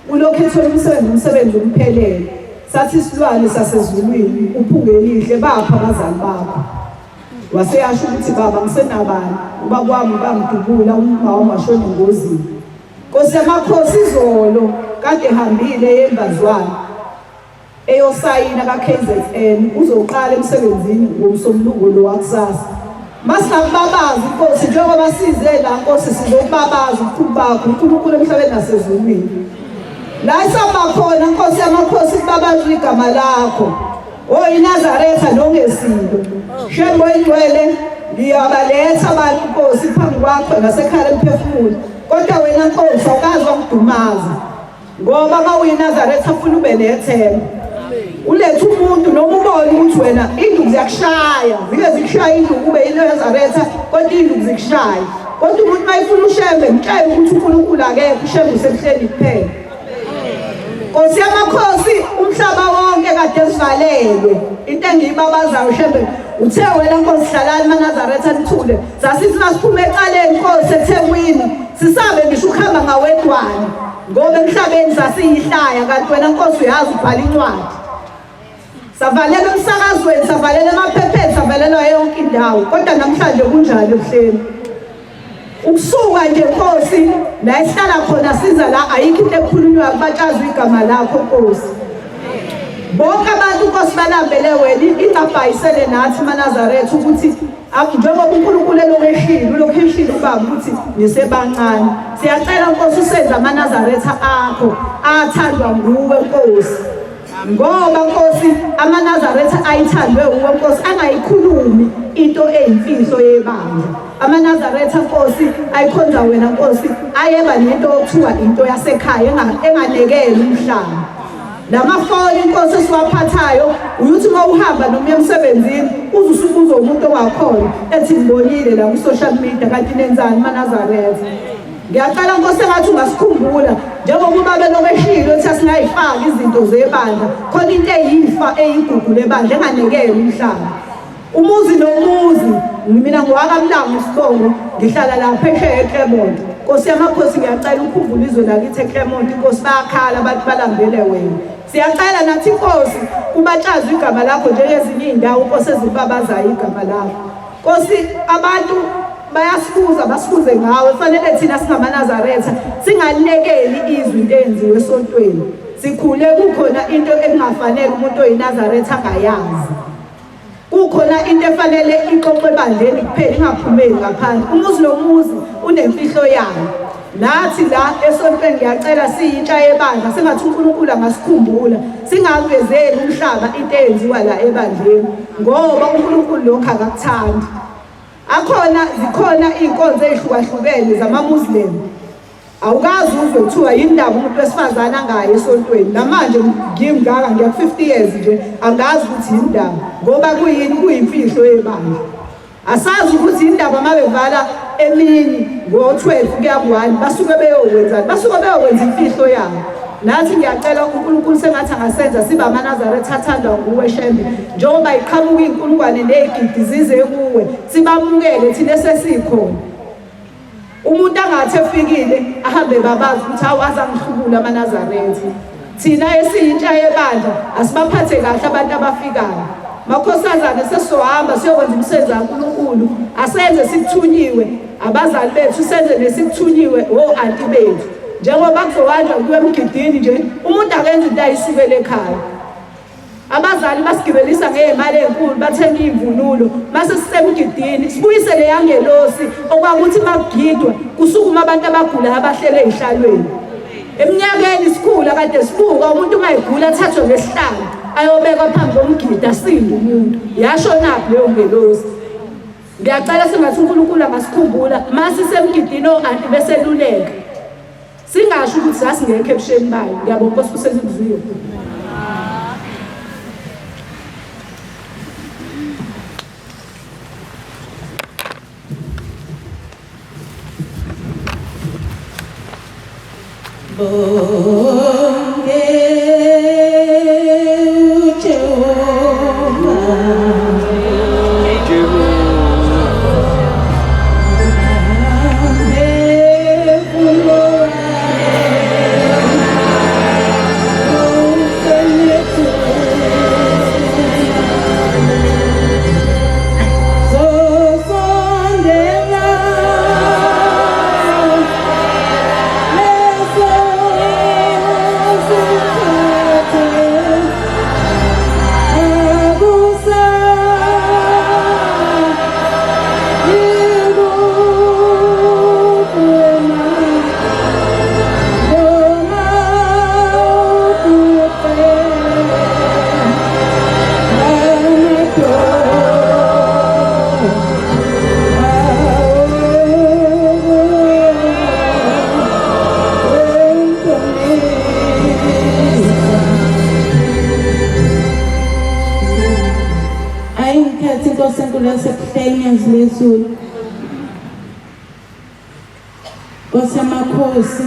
ulokhu ethola umsebenzi umphelele. Sathi isilwane sasezulwini uphungelihle bapha abazali bakho. Waseyasho ukuthi baba ngisenabani, ubaba wami bamdubula umama wami washona engozini. Nkosi yamakhosi izolo kade ehambile yembazwana eyosayina ka-KZN uzoqala emsebenzini ngomsombuluko lo wakusasa. Masingakubabazi Nkosi njengoba size la Nkosi sizokubabaza ubukhulu bakho uNkulunkulu emhlabeni nasezulwini. La isamba khona Nkosi yamakhosi kubabaza igama lakho. INazaretha nongesinto. Shembe ingcwele ngiyabaletha abantu Nkosi phambi kwakho nasekhaya emphefumulo. Kodwa wena Nkosi awukazi wangidumaza. Ngoba ma uyiNazaretha ufuna ube nethemba. Ulethe umuntu noma ubone ukuthi wena induku ziyakushaya, zike zikushaya induku ube yiNazaretha kodwa induku zikushaya. Kodwa umuntu mayifuna uShembe mtshele ukuthi uNkulunkulu akekho, uShembe usemhleni kuphela. Nkosi yamakhosi umhlaba wonke kade sivalelwe. Into engiyibabazayo Shembe uthe wena Nkosi hlalani maNazaretha nithule. Sasithi masiphume eqaleni Nkosi eThekwini sisabe ngisho ukuhamba ngawedwana. Ngoba emhlabeni sasiyihlaya kanti wena Nkosi uyazi ubhala incwadi. Savalelwa emsakazweni, savalelwa emaphepheni, savalelwa yonke indawo. Kodwa namhlanje kunjalo ebuhleni. Ukusuka nje Nkosi la esihlala khona siza la ayikho into ekhulunywa kubatshazwe igama lakho Nkosi. Bonke abantu Nkosi balambele wena ingabhayisele nathi maNazaretha ukuthi njengoba uNkulunkulu elokhu eshilo ubaba ukuthi nisebancane. Siyacela Nkosi usenze amaNazaretha akho athandwa nguwe Nkosi. Ngoba Nkosi amaNazaretha ayithandwe uwe Nkosi angayikhulumi into eyimfihlo yebandla. AmaNazaretha Nkosi ayikhonza wena Nkosi ayeba nento okuthiwa into yasekhaya enganekeli umhlaba. Lamafoni Nkosi esiwaphathayo uyuthi uma uhamba noma emsebenzini uzusubuza umuntu ongakhona ethi ngibonile la ku-social media kanti nenzani maNazaretha. Ngiyacela Nkosi engathi ungasikhumbula njengoba belokhu eshilo ukuthi asingayifaki izinto zebandla khona into eyifa eyigugu lebandla enganekeli umhlaba. Umuzi nomuzi mina ngowakamlango Sibongo ngihlala la phesheya eClermont. Nkosi yamakhosi ngiyacela ukhumbula izwe lakithi eClermont Nkosi bayakhala abantu balambele wena. Siyacela nathi Nkosi kubatshazwe igama lakho njengezinye indawo Nkosi ezibabazayo igama lakho. Nkosi abantu bayasibuza basibuze ngawe fanele thina singamaNazaretha singalinekeli izwi into eyenziwe esontweni. Sikhule kukhona into engafanele umuntu oyiNazaretha angayazi. Kukhona into efanele ixoxwe ebandleni kuphela ingaphumeli ngaphandle. Umuzi nomuzi unemfihlo yayo. Nathi la esontweni ngiyacela siyintsha yebandla sengathi uNkulunkulu angasikhumbula singavezeli umhlaba into eyenziwa la ebandleni ngoba uNkulunkulu lokho akakuthandi. Zikhona iy'nkonzo ey'hlukahlukene zama-Muslim. Awukazi uzwe kuthiwa yindaba umuntu wesifazane angayi esontweni. Namanje ngimngaka ngiyaku-50 years nje angazi ukuthi yindaba ngoba kuyini kuyimfihlo yebandla. Asazi ukuthi yindaba uma bevala emini ngo-12 kuya ku-1 basuke beyokwenzani, basuke beyokwenza imfihlo yabo. Nathi ngiyacela uNkulunkulu sengathi angasenza sibe amaNazaretha athandwa nguwe Shembe njengoba iqhamuka iy'nkulungwane nezigidi zize kuwe sibamukele thina esesikhona. Umuntu angathi efikile ahambe babazi ukuthi awazi angihlubula amaNazaretha. Thina esiyintsha yebandla asibaphathe kahle abantu abafikayo. Makhosazana sesizohamba siyokwenza umsebenzi kaNkulunkulu asenze sikuthunyiwe abazali bethu senze nesikuthunyiwe o-anti bethu. Njengoba kuzohanjwa kuwe emgidini nje umuntu akenza into ayisukele ekhaya. Abazali basigibelisa ngey'mali ey'nkulu bathenga iy'mvunulo mase sisemgidini sibuyisele yangelosi okwakuthi makugidwa kusukuma abantu abagulayo abahlele ey'hlalweni. Eminyakeni sikhulu ukugula kade sibuka umuntu mayigula athathwe ngesihlalo ayobekwa phambi komgidi asinde umuntu yashonaphi leyo ngelosi. Ngiyacela singathi uNkulunkulu angasikhumbula masisemgidini anti beseluleka singasho ukuthi sasingekho ebusheni bayo. Ngiyabonga Nkosi usekuzwiwe. Osamakhosi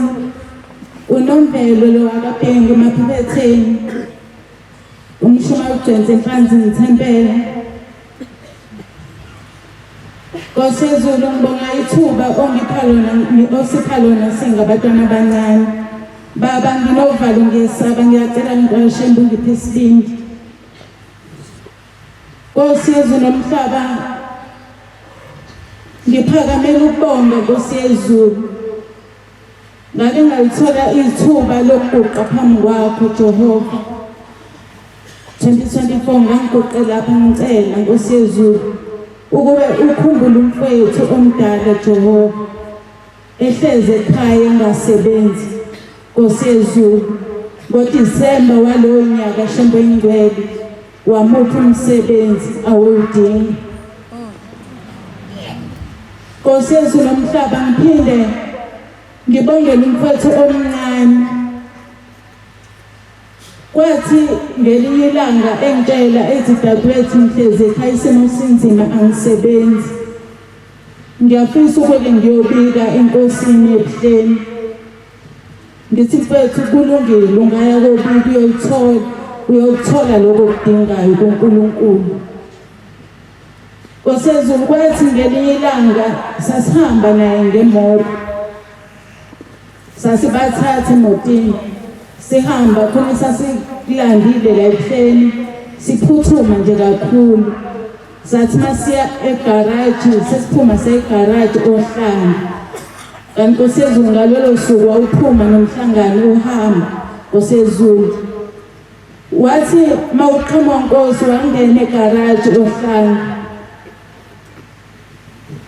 uNombelo lo akabhengi emaphetheni umshuma uJenze Mpanzini Thempela Nkosezulu ngibonga ithuba ongipha lona osipha lona singabatwana abancane baba nginovalo ngiyesaba ngiyacela ngiqashembe ngiphe isibindi Nkosezulu nomhlaba ngiphakamela ukubonga Nkosi yezulu ngake ngalithola ithuba lokuguqa phambi kwakho Jehova 2024 ngangiguqe lapha ngicela Nkosi yezulu ukube ukhumbule umfowethu omdala Jehova ehleze ekhaya engasebenzi Nkosi yezulu ngoDisemba walowo nyaka shembe ingcwele wamupha umsebenzi awudinga Nkosi yezulu umhlaba ngiphinde ngibongela umfowethu omncane kwathi ngelinye ilanga engitshela ezidadewethu ngihlezi ekhaya isimo sinzima angisebenzi ngiyafisa ukuthi ngiyobika enkosini ebuhleni ngithi mfowethu kulungile ungaya kobika uyothola lokho okudingayo kuNkulunkulu Nkosi yezulu kwathi ngelinye ilanga sasihamba naye ngemoto sasibathatha emotini sihamba khona sasilandile la ebuhleni siphuthuma nje kakhulu sathi masiya egarage sesiphuma segarage ohlanga kanti Nkosi yezulu ngalolo suku wawuphuma nomhlangano uhamba Nkosi yezulu wathi mawuqhamuka Nkosi wangena egarage ohlanga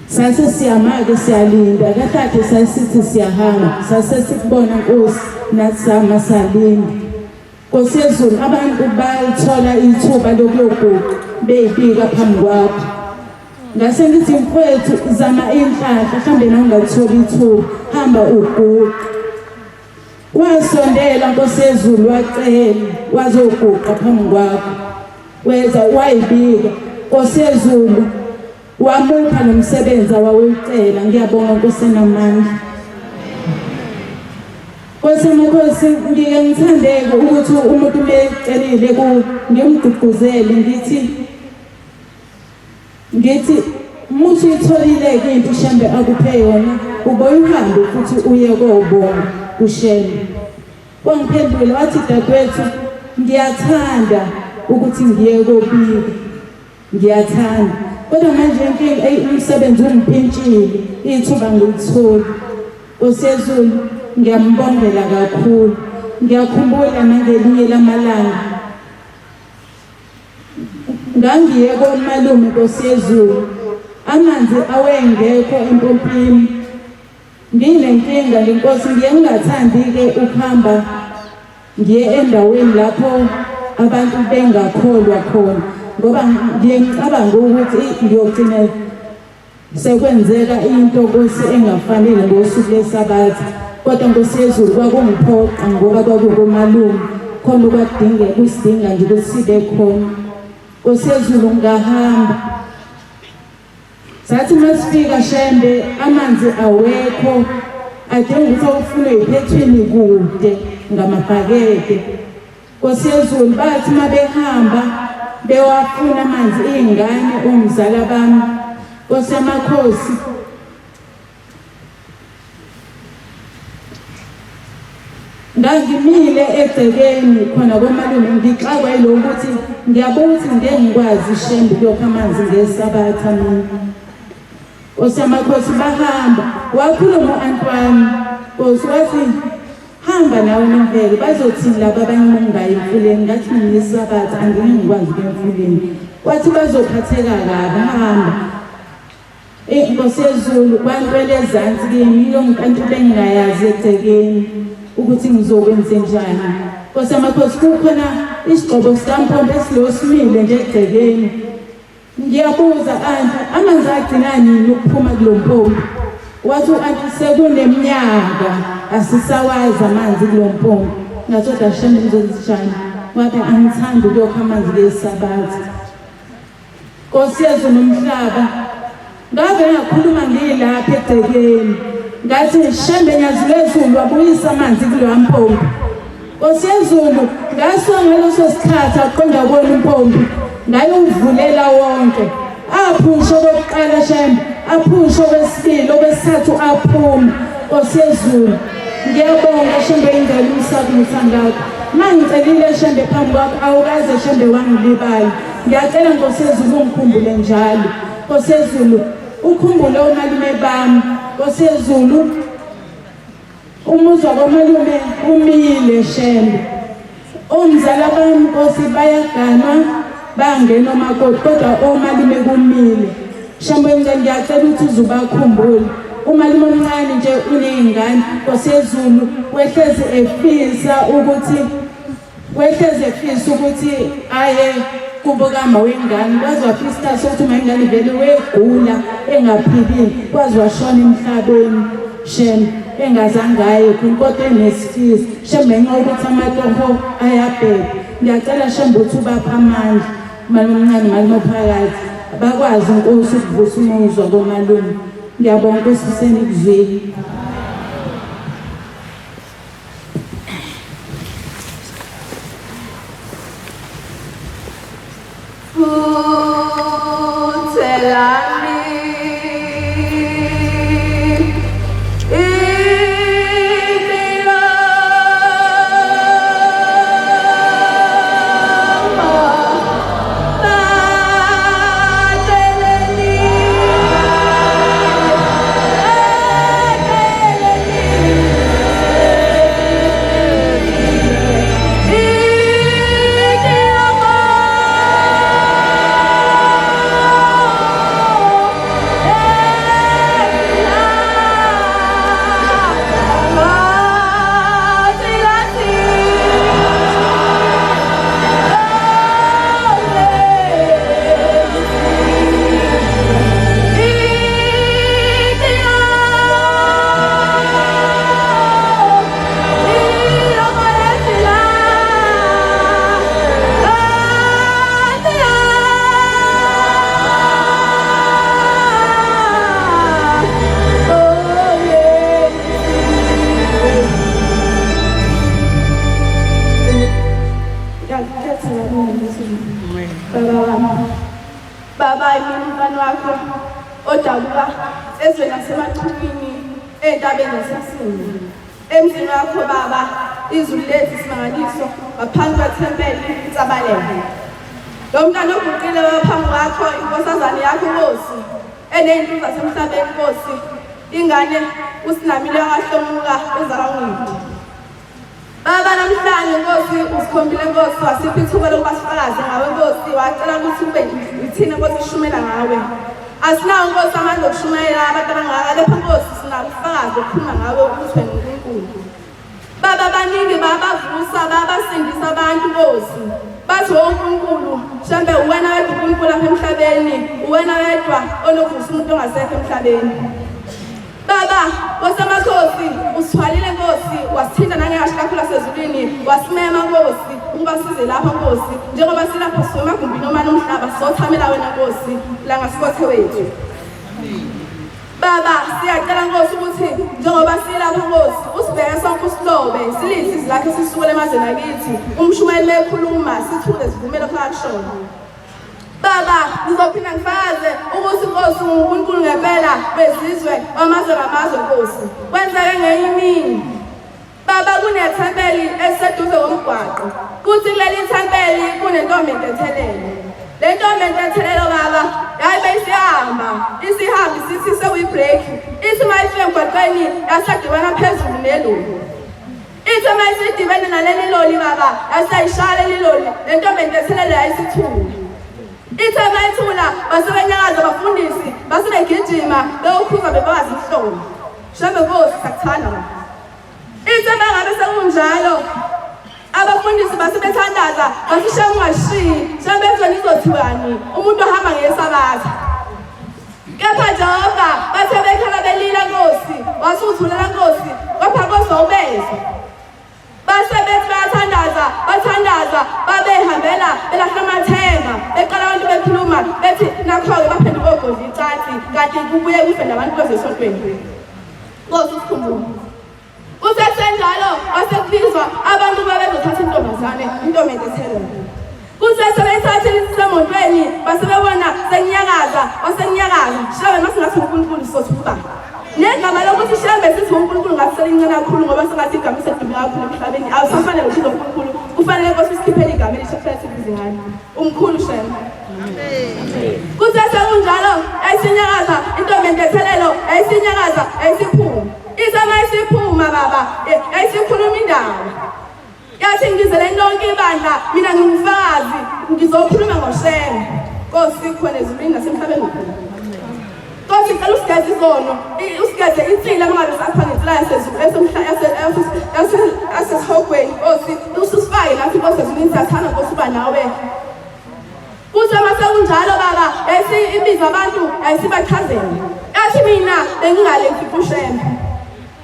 sase siyamake siyalinda kakade sasithi siyahamba sase sikubona Nkosi nathi sama salinda Nkosi yezulu abantu bayithola ithuba lokuyoguqa beyibika phambi kwakho ngase ngithi mfowethu zama inhlahla mhlambe nawungathola ithuba hamba uguqa wasondela Nkosi yezulu wacela wazoguqa phambi kwakho weza wayibika Nkosi yezulu wamupha nomsebenzi awawucela ngiyabonga Nkosi namandla Nkosi Mkhosi ngike ngithandeke ukuthi umuntu mecelile ngimgqugquzele ngithi muthi itholile into shambe akuphe yona uboya uhambe futhi uye kobonga kushele wangiphendula wathi dadewethu ngiyathanda ukuthi ngiye kobika ngiyathanda kodwa manje inkinga umsebenzi ungiphintshile ithuba ngilithola Nkosi yezulu ngiyambongela kakhulu ngiyakhumbula nangelinye lamalanga ngangiye komalume Nkosi yezulu amanzi awengekho empompini nginenkinga lenkosi ngiye ngingathandi ke ukuhamba ngiye endaweni lapho abantu bengakholwa khona ngoba ngiye ngicabanga ukuthi ngiyogcina sekwenzeka into Nkosi engafanele ngosuku leSabatha kodwa Nkosi yezulu kwakungiphoqa ngoba kwakukomalume khona ukwadingeka kusidinga nje ukuthi sibe khona Nkosi yezulu ngahamba sathi masifika Shembe amanzi awekho adinga ukuthi awufune iphethweni kude ngamabhakede Nkosi yezulu bathi mabehamba bewafuna amanzi izingane omzala bami Nkosi yamakhosi ngangimile egcekeni khona komalume ngixakwa yilokuthi ngiyabuza ukuthi ngeke ngikwazi Shembe lokho amanzi ngeSabatha mina Nkosi yamakhosi bahamba wakhuluma uAntwani Nkosi wathi hamba nawe nomveli bazothini laba abanqungayo emfuleni ngathi mina iSabatha angeke ngikwazi ukuya emfuleni wathi bazophatheka kabi hamba Nkosi yezulu kwantwele ezansi kimi yonke into bengingayazi egcekeni ukuthi ngizokwenza njani Nkosi yamakhosi kukhona isigqobo sikampompi esilosimile nje egcekeni ngiyabuza amanzi agcina nini ukuphuma kulompompi wathi anti sekuneminyaka asisawazi amanzi kulompompi ngathi Shembe ngizozishana wathi angithandi ukuyokha amanzi ngeSabatha Nkosi yezulu nomhlaba ngabe ngakhuluma ngilapha egcekeni ngathi Shembe nyazulezulu wabuyisa amanzi kulompompi Nkosi yezulu ngasongela sosikhathi aqonda kona impompi ngayovulela wonke aphusha kokuqala Shembe aphusha kwesibili okwesithathu aphuma Nkosi yezulu ngiyabonga Shembe ingcela umsako ngithandaka mangicelile Shembe phambi kwakho awukaze Shembe wangilibala ngiyacela Nkosi yezulu ungikhumbule njalo Nkosi yezulu ukhumbule omalume bami Nkosi yezulu umuzwa komalume umile Shembe omzala bami Nkosi bayaganwa bangena omakoti kodwa omalume kumile Shembe ngiyacela ukuthi uzubakhumbule umalume omncane nje unezingane Nkosi yezulu wehleze efisa ukuthi aye kubokama wengane kwazi wafisa sokuthi mayingane vele wegula engaphilile kwazi washona emhlabeni Shembe engazange aye kodwa enesifiso Shembe ngenxa ukuthi amatoho ayabheka ngiyacela Shembe ukuthi ubapha amandla malume omncane malume ophakathi bakwazi Nkosi ukuvusa umuzwa komalume ngiyabonga Nkosi senikuzwile Baba imntwana wakho odabuka ezweni lasemachukwini entabeni zasesini emzini wakho baba izulu lethu simangaliso ngaphansi kwethempeli insabalele lo mntwana oguqile waphambi kwakho inkosazane yakho Nkosi eney'ntuza zasemhlabeni Nkosi ingane usinamile wahlomuka uzalawungidi baba namhlanje Nkosi usikhombile Nkosi wasipha ithuba lokuba sifakaze ngawe Nkosi wacela ukuthi ube yithini Nkosi ishumela ngawe asinawo Nkosi amandla okushumayela abantu abangaka kepha Nkosi sinalo ubufakazi obukhuluma ngawe ukuthi wena uNkulunkulu baba baningi babavusa baba emhlabeni uwena wedwa olovusa umuntu ongasekho emhlabeni. Baba wasemakhosi usithwalile Nkosi wasithinta nangehashi lakho lasezulwini wasimema Nkosi ukuba size lapha Nkosi njengoba silapha siwe emagumbini omane umhlaba sothamela wena Nkosi la ngasikothe wethu. Baba siyacela Nkosi ukuthi njengoba silapha Nkosi usibheke sonke usilobe silise izwi lakho sisukele emazweni akithi umshumayeli mekhuluma sithule sivumele phakakushona. Baba ngizophinda ngifaze ukuthi Nkosi uNkulunkulu ngempela bezizwe amazwe ngamazwe Nkosi kwenzeke ngenye imini. Baba kunethempeli esiseduze komgwaqo kuthi kuleli thempeli kunentombi entethelelo. Le ntombi entethelelo baba yayibe isihamba isithi sekuyibreak ithi mayifike emgwaqweni yasadibana phezulu neloli. Ithi mayisidibene naleli loli baba yasayishaya leli loli le ntombi entethelelo yayisithula. Ithe mayithula basebenyakaza abafundisi basebegijima beyokhuza bebazi inhlolo. Shembe Nkosi sakuthanda. Ithe bangabe sekunjalo abafundisi basebethandaza basishaya ungashiyi shembe ezweni izothiwani umuntu ohamba ngesabatha. Kepha Jehova bathe bekhala belila Nkosi wasuthulela Nkosi kodwa Nkosi wawubezwa. Basebethi bathandaza babehambela belahla amathemba beqala abantu bekhuluma bethi nakho-ke baphenduka ogodla icansi kanti kubuye kufe nabantu bezesontweni. Nkosi usikhumbule kusesenjalo wasekubizwa abantu babezothatha intombazane intombi entethelelo. Kusesebeyithathile isemontweni basebebona senginyakaza shabe masingathi uNkulunkulu sothuba. Negama lokuthi shambe sithi uNkulunkulu ngaselincane kakhulu ngoba sengathi igama isedume kakhulu emhlabeni awusafanele ukuba uNkulunkulu kufanele Nkosi sikhiphele igama elithi kufanele sibize ngani umkhulu shembe. Kuthe sekunjalo yayisinyakaza intombi entethelelo yayisiphuma. Ithe mayisiphuma baba yayisikhuluma indaba yathi ngizele lonke ibandla mina ngingumfazi ngizokhuluma ngoshembe. Nkosi khona ezulwini nasemhlabeni ukhona. Nkosi ngicela usigeze izono usigeze insila mangabe sakhona insila yasesihogweni Nkosi usifake nathi Nkosi ezulwini siyathanda Nkosi uba nawe. Kuthe masekunjalo baba yayisibiza abantu yayisibachazela yathi mina bengingale ngifike ushembe.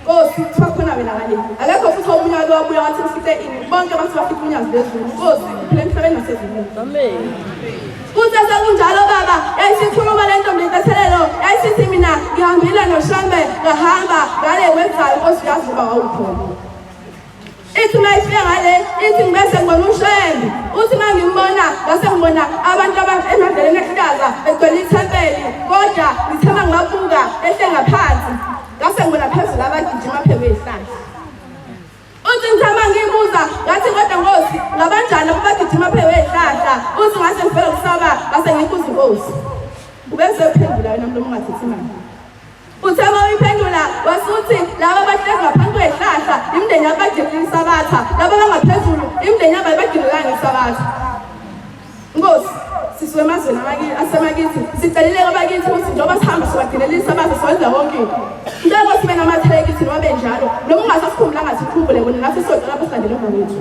Nkosi kuthiwa khona wena ngale akekho futhi omunye walo wabuya wathi ufike ini bonke bathi bafike unyazi bezulu. Nkosi uphile emhlabeni nasezulwini. Amen. Kuthe sekunjalo baba yayisikhuluma le ntombi entethelelo yayisithi mina ngihambile noshembe ngahamba ngale wenzayo Nkosi yazi uba wawukhona. Ithi mayifike ngale ithi ngibese ngibona ushembe uthi mangimbona ngase ngibona abantu emadleleni ehlaza begcwele ithempeli kodwa ngithema ngibabuka ehle ngaphansi ngase ngibona phezulu abagijima phebe ehlahla. Uthi ngithama ngibuza ngathi kodwa Nkosi ngabanjani abagijima phebe ehlahla uthi ngase ngivele ukusaba ngase ngibuza Nkosi. Ubese uphendula wena mlomo ungathethi manje. Uthama uyiphendula wasuthi laba abahlezi ngaphansi kwehlahla imndeni yabagijima isabatha laba abangaphezulu imndeni yabagijima ngesabatha. Nkosi sisuke emazweni asemakithi sicelile kwabakithi ukuthi njengoba sihamba siwagilela isabatha siwenza wonke into. Njengoba sibe namathele kithi noma benjalo noma ungasasikhumbula ngathi ukhumbule wena nathi sodwa lapho sandele ngawethu.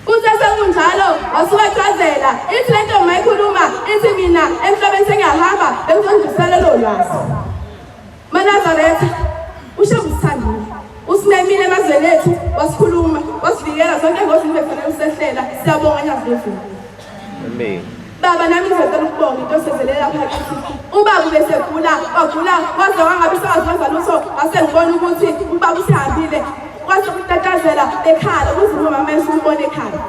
Kuthe sekunjalo wasubachazela ithi le ntombi mayikhuluma ithi mina emhlabeni sengiyahamba bengizondlulisela lelo lwazi. Manazaretha ushembe usithandile usimemile emazweni ethu wasikhuluma wasivikela zonke ngozi nifefana usehlela siyabonga nyazi lezulu. Amen. Baba nami ngizocela ukubonga into sezelela lapha kithi. Ubaba ubesegula wagula waze wangabe sawazenza lutho asengibona ukuthi ubaba usihambile kwase kutatazela ekhala ukuze umama esibone ekhaya.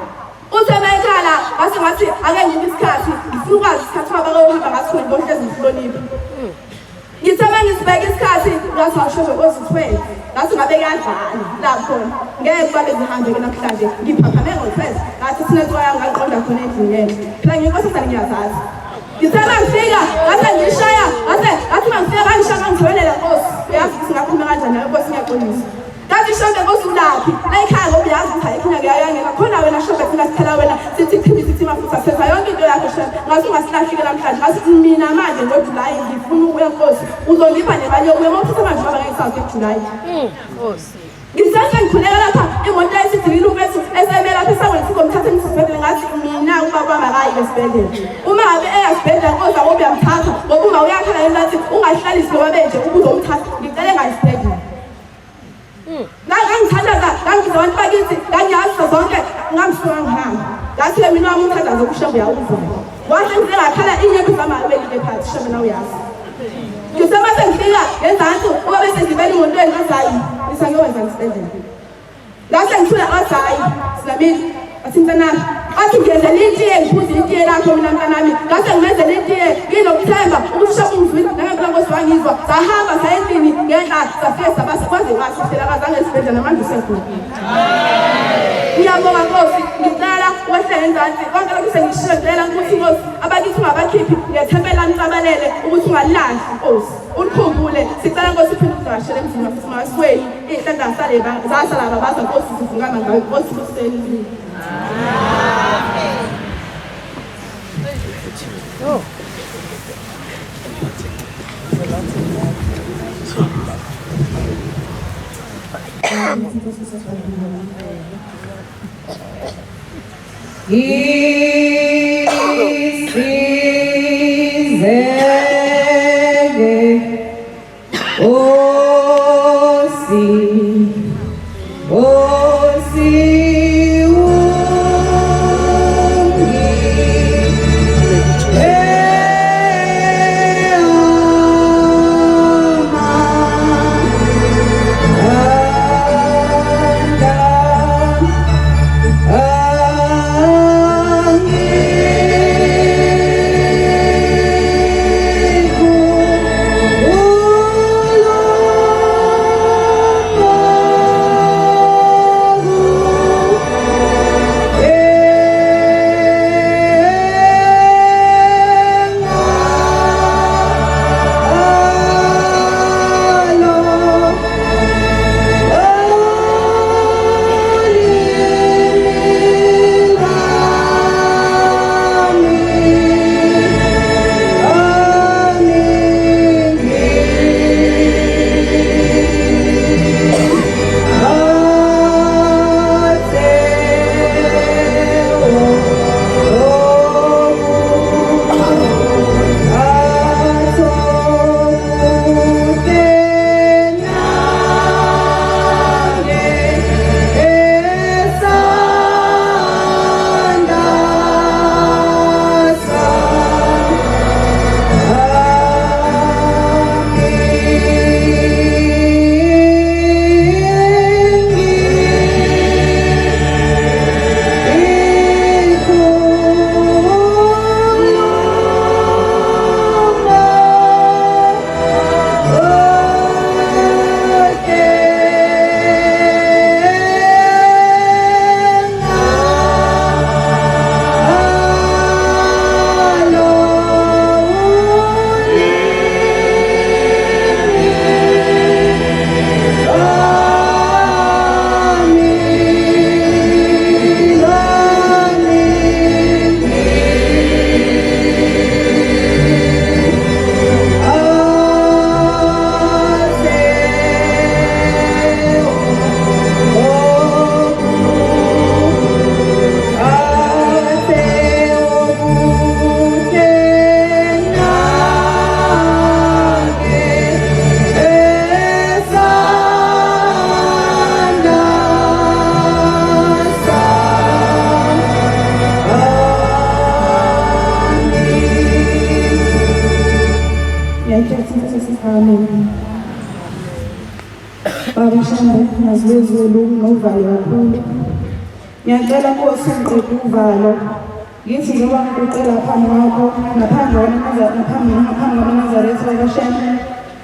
Uthe bayekhala wase ngathi ake ngibe isikhathi ngifuna ukwazi isikhathi abakahamba ngaso ngibohle ezihloniphi. Ngithe mangisibeka isikhathi ngathi awushobe kozithwele ngathi ngabe kuyadlala lapho ngeke babe zihambe ke namhlanje ngiphaphame ngo-12 ngathi sinetwaya ngaqonda khona endlini yethu phela ngiyinkosi sani ngiyazazi. Ngithe mangifika ngase ngishaya ngathi mangifika kangishaya ngithobelela Nkosi uyazi ukuthi ngakhuluma kanjani nawe Nkosi ngiyaqonisa. Ngathi shombe Nkosi ulaphi la ekhaya ngoba uyazi ukuthi ayikhona ngiyayangena khona wena shombe thina sithela wena sithi iphinde sithi mafutha senza yonke into yakho shombe ngathi ungasilahlike namhlanje ngathi mina manje ngoJulayi ngifuna ukuya Nkosi uzongipha nemali yokuya mawuthatha manje ngoba ngeke sazi eJulayi. Nkosi ngisase ngikhuleka lapha imoto yayisijikile umfethu esebela lapha esangweni singomthatha emsibhedlela ngathi mina ubaba kwami akayi esibhedlela. Uma ngabe eyasibhedlela koza ngoba uyamthatha ngoba uma uyakhala engathi ungahlalisi ngoba benje ubuzomthatha ngicela engasibhedlela. Ngangithandaza ngangizwa abantu bakithi ngangiyazi zonke ngamsuka ngihamba. Ngathi mina wami umthandazo kushambe uyawuvula. Wathi ngizengakhala inyembe zama abelile phansi shambe nawe uyazi. Ngisema sengifika ngenzansi ngoba bese ngibele emontweni ngazayi ngisangiyowenza ngisibhedlela. Ngase ngithula ngazayi sinamini athi mntanami athi ngiyenzela itiye ngiphuze itiye lakho mina mntanami ngase ngimenzela itiye nginokuthemba ukushabu ngizwile ngempela ngoswangizwa sahamba sayendlini ngenhla safike sabasa kwaze ngasihlela kazange esibhedlela namanje usekhona. Ngiyabonga Nkosi ngicela wehle ngenzansi konke lokhu sengishiyela ukuthi Nkosi abakithi ungabakhiphi ngiyethembela nicabalele ukuthi ungalahli Nkosi ulikhumbule sicela Nkosi uphinde uzashele emzini wafuthi masweni inhlanda zasala babaza Nkosi sifungama ngawe Nkosi kuseni. Nazizulu novalo kakhulu. Ngiyacela Nkosi ngiqede uvalo. Ngithi njengoba ngikucela phambi kwakho ngaphambi kwaNazaretha kaShembe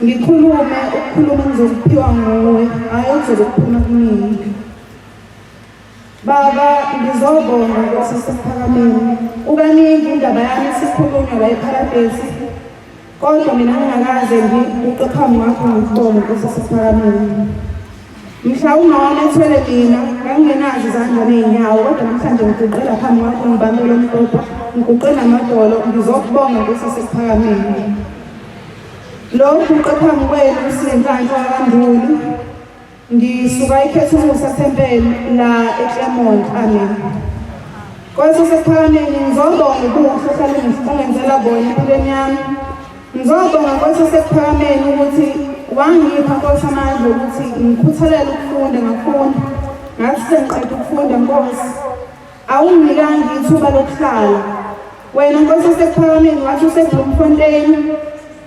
ngikhulume ukukhuluma engizokuphiwa nguwe hayi okuzobe kuphuma kumina. Baba ngizobonga Nkosi esiphakameni ukaningi indaba yami sikhulunywa la eParadesi kodwa mina ngingakaze ngiqe phambi kwakho ngikubone Nkosi esiphakameni. Mhlawumbe noma ethwele mina ngangingenazo izandla ney'nyawo kodwa namhlanje ngiguqela phambi kwakho ngibambele umqoqo ngiguqela amadolo ngizokubonga Nkosi esiphakameni. Lokhu phambi kwenu sinenhlanhla kaNduli ngisuka eKhethumusa Thempeli la eClermont. Amen. Kwasesephakameni ngizobonga ubuhle ohlale ngizibongenzela bona empilweni yami. Ngizobonga kwasesephakameni ukuthi wangipha Nkosi amandla ukuthi ngikhuthalele ukufunda ngafunda. Ngathi sengiqeda ukufunda Nkosi, awunginikanga ithuba lokuhlala. Wena Nkosi esephakameni wathi useBloemfontein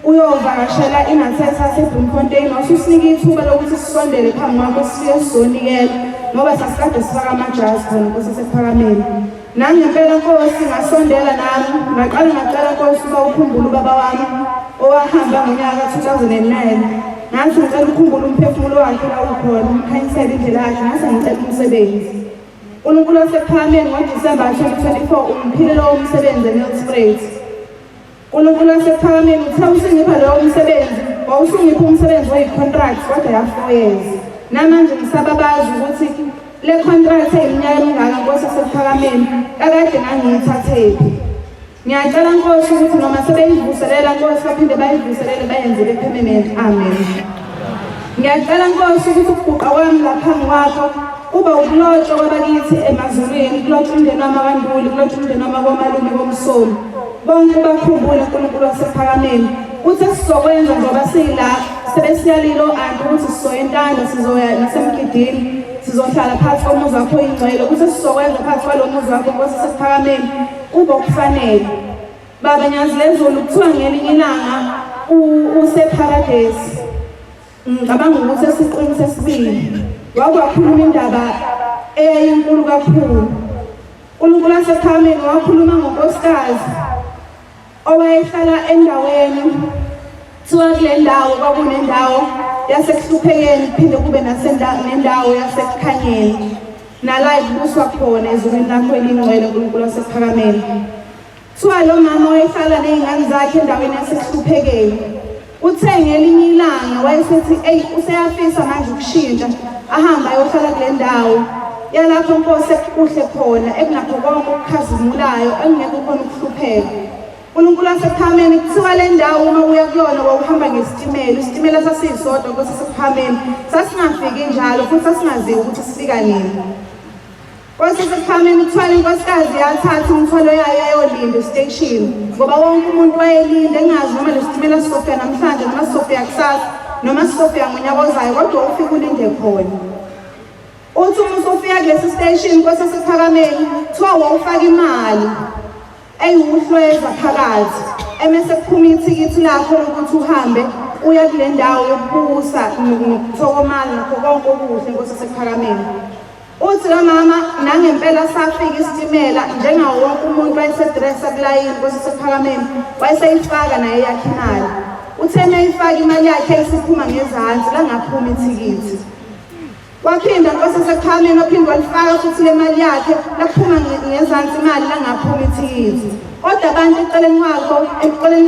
uyovakashela ingathesa yaseBloemfontein, wasusinika ithuba lokuthi sisondele phambi kwakho sifike sizonikela ngoba sasikade sifaka amajazi khona Nkosi esephakameni. Nangempela Nkosi ngasondela nami ngaqala Nkosi uba ukhumbule ubaba wami owahamba ngonyaka 2009. Ngathi ngicela ukukhumbula umphefumulo wakhe la ukhona, umkhanyisele indlela yakhe, ngase ngicela umsebenzi. uNkulunkulu wasephakameni ngoDisemba 2024 ungiphile lowo msebenzi eNelspruit. uNkulunkulu wasephakameni uthe usengipha lowo msebenzi, wawusungipha umsebenzi weyi-contract kodwa ya-4 years. Namanje ngisababazi ukuthi le contract eyiminyaka emingaka Nkosi wasephakameni kakade ngangiyithathephi. Ngiyacela Nkosi ukuthi noma sebeyivuselela Nkosi baphinde bayivuselele bayenze le-permanent. Amen. Ngiyacela Nkosi ukuthi ukuguqa kwami laphambi kwakho kuba ukulotshwa kwabakithi emazulwini, kulotshwa umndeni wami kaNduli, kulotshwa umndeni wami komalume komsoli. Bonke ubakhumbule uNkulunkulu wasephakameni. Uthe sizokwenza njengoba siyila sebesiyalilo anti ukuthi sizoya eNtanda, sizoya nasemgidini, sizohlala phansi komuzi wakho oyingcwele. Uthe sizokwenza phansi kwalo muzi wakho Nkosi wasephakameni kuba okufanele. Baba ngiyazilezulu kuthiwa ngelinye ilanga useParadise. Ngicabanga ukuthi esiqini sesibili wakwakhuluma indaba eyayinkulu kakhulu. uNkulunkulu wasephakameni wakhuluma ngonkosikazi owayehlala endaweni kuthiwa kule ndawo kwakunendawo yasekuhluphekeni kuphinde kube nendawo yasekukhanyeni nala ibuswa khona ezulwini lakho elingcwele uNkulunkulu wasephakameni. Kuthiwa lo mama wayehlala ney'ngane zakhe endaweni yasekuhluphekeni. Uthe ngelinye ilanga wayesethi useyafisa manje ukushintsha ahambe ayohlala kule ndawo yalapho Nkosi ekuhle khona ekunakho konke okukhazimulayo engekho khona ukuhlupheka. uNkulunkulu wasephakameni kuthiwa le ndawo uma uya kuyona wawuhamba ngesitimela, isitimela sasiyisodwa Nkosi wasephakameni, sasingafiki njalo futhi sasingazivi ukuthi sifika nini. Nkosi wasephakameni kuthiwa le nkosikazi yathatha umthwalo yayo yayolinda estation ngoba wonke umuntu wayelinda engazi noma le sitimela sizofika namhlanje noma sizofika kusasa noma sizofika ngonyaka ozayo, kodwa ufike ulinde khona. Uthi uma usufika kulesi station Nkosi wasephakameni kuthiwa wawufaka imali eyiwuhlweza phakathi emese kuphuma ithikithi lakho lokuthi uhambe uya kule ndawo yokubusa nokuthokomala nakho konke okuhle Nkosi wasephakameni. Uthi lo mama nangempela safika isitimela njengawo wonke umuntu wayesedresa kulayini Nkosi wasephakameni wayeseyifaka naye yakhe imali. Uthe mayifaka imali yakhe isiphuma ngezansi langaphuma ithikithi. Waphinda Nkosi wasephakameni waphinde walifaka futhi le mali yakhe laphuma ngezansi imali langaphuma ithikithi. Kodwa abantu eceleni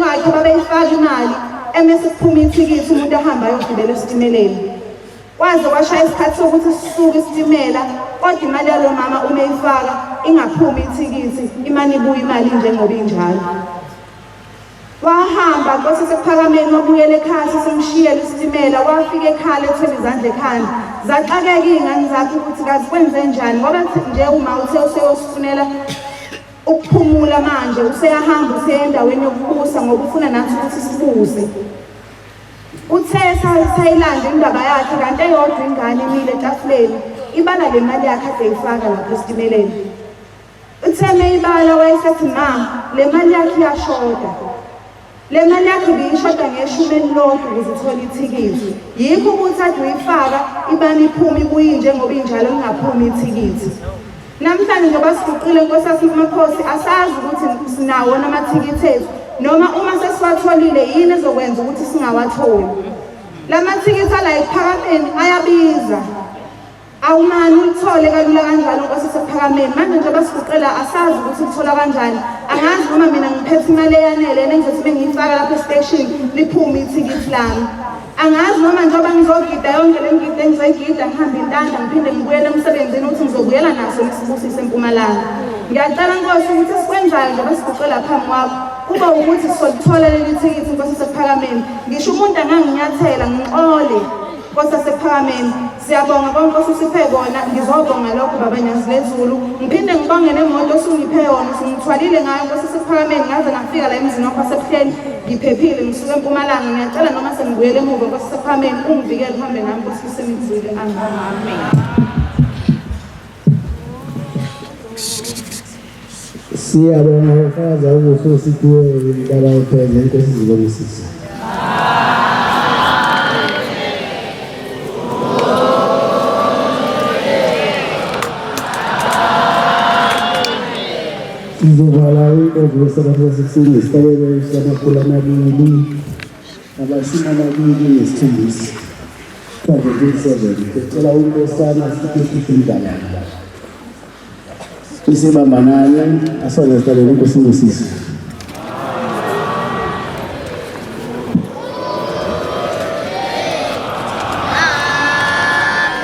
kwakhe babeyifaka imali emese kuphuma ithikithi umuntu ahamba ayogibela esitimeleni. Kwaze kwashaya isikhathi sokuthi sisuke isitimela kodwa imali yalo mama uma eyifaka ingaphumi ithikithi, imali ibuye imali njengoba injalo. Wahamba Nkosi wasephakameni wabuyela ekhaya sesemshiyela isitimela, wafika ekhaya ethwele izandla ekhanda. Zaxakeka iy'ngane zakhe ukuthi kazi kwenze njani ngoba nje uma uthe useyosifunela ukuphumula manje useyahamba useya endaweni yokubusa ngoba ufuna nathi ukuthi sibuse. Uthe sayilanda indaba yakhe kanti eyodwa ingane imile etafuleni ibala le mali yakhe ade eyifaka lapho esitimeleni. Uthe meyibala wayesethi ma le mali yakhe iyashoda. Le mali yakhe biyishoda ngeshumi elilodwa ukuze ithole ithikithi. Yikho ukuthi ade uyifaka ibani iphuma ibuye njengoba injalo ingaphumi ithikithi. Namhlanje njengoba siguqile Nkosi yasemakhosi asazi ukuthi sinawo namathikithi ethu noma uma sesiwatholile yini ezokwenza ukuthi singawatholi. Lamathikithi ala ephakameni ayabiza. Awumani ulithole kalula kanjalo Nkosi wasephakameni. Manje njengoba siguqela asazi ukuthi uthola kanjani. Angazi noma mina ngiphethe imali eyanele nengizothi bengiyifaka lapha estation liphume ithikithi lami. Angazi noma njengoba ngizogida yonke le ngida engizoyigida ngihambe eNtanda ngiphinde ngibuyele emsebenzini ukuthi ngizobuyela naso nesibusise eMpumalanga. Ngiyacela Nkosi ukuthi sikwenzayo njengoba siguqela phambi kwakho kuba ukuthi sizolithola leli thikithi Nkosi wasephakameni. Ngisho umuntu anganginyathela ngixole Nkosi wasephakameni Siyabonga konke osiphe kona, ngizobonga lokho baba Nyazilezulu. Ngiphinde ngibonge nemoto osungiphe yona, singithwalile ngayo kwasesiphakameni ngaze ngafika la emzini wakho wasebuhleni ngiphephile ngisuka eMpumalanga. Ngiyacela noma sengibuyele emuva kwasesiphakameni ungivikele uhambe nami Nkosi semizile. Amen. Siyabonga ufaza ukuthi usiphiwe indaba ephele Nkosi zibongisisa. Ngizovala inkonzo yesabatha 16 ngesibekelo samakhulu amabili abasima amabili nesithembiso. 27 ngicela unkosana siphethise indaba. Isibambanane asonge sitabele Nkosi ngosisi.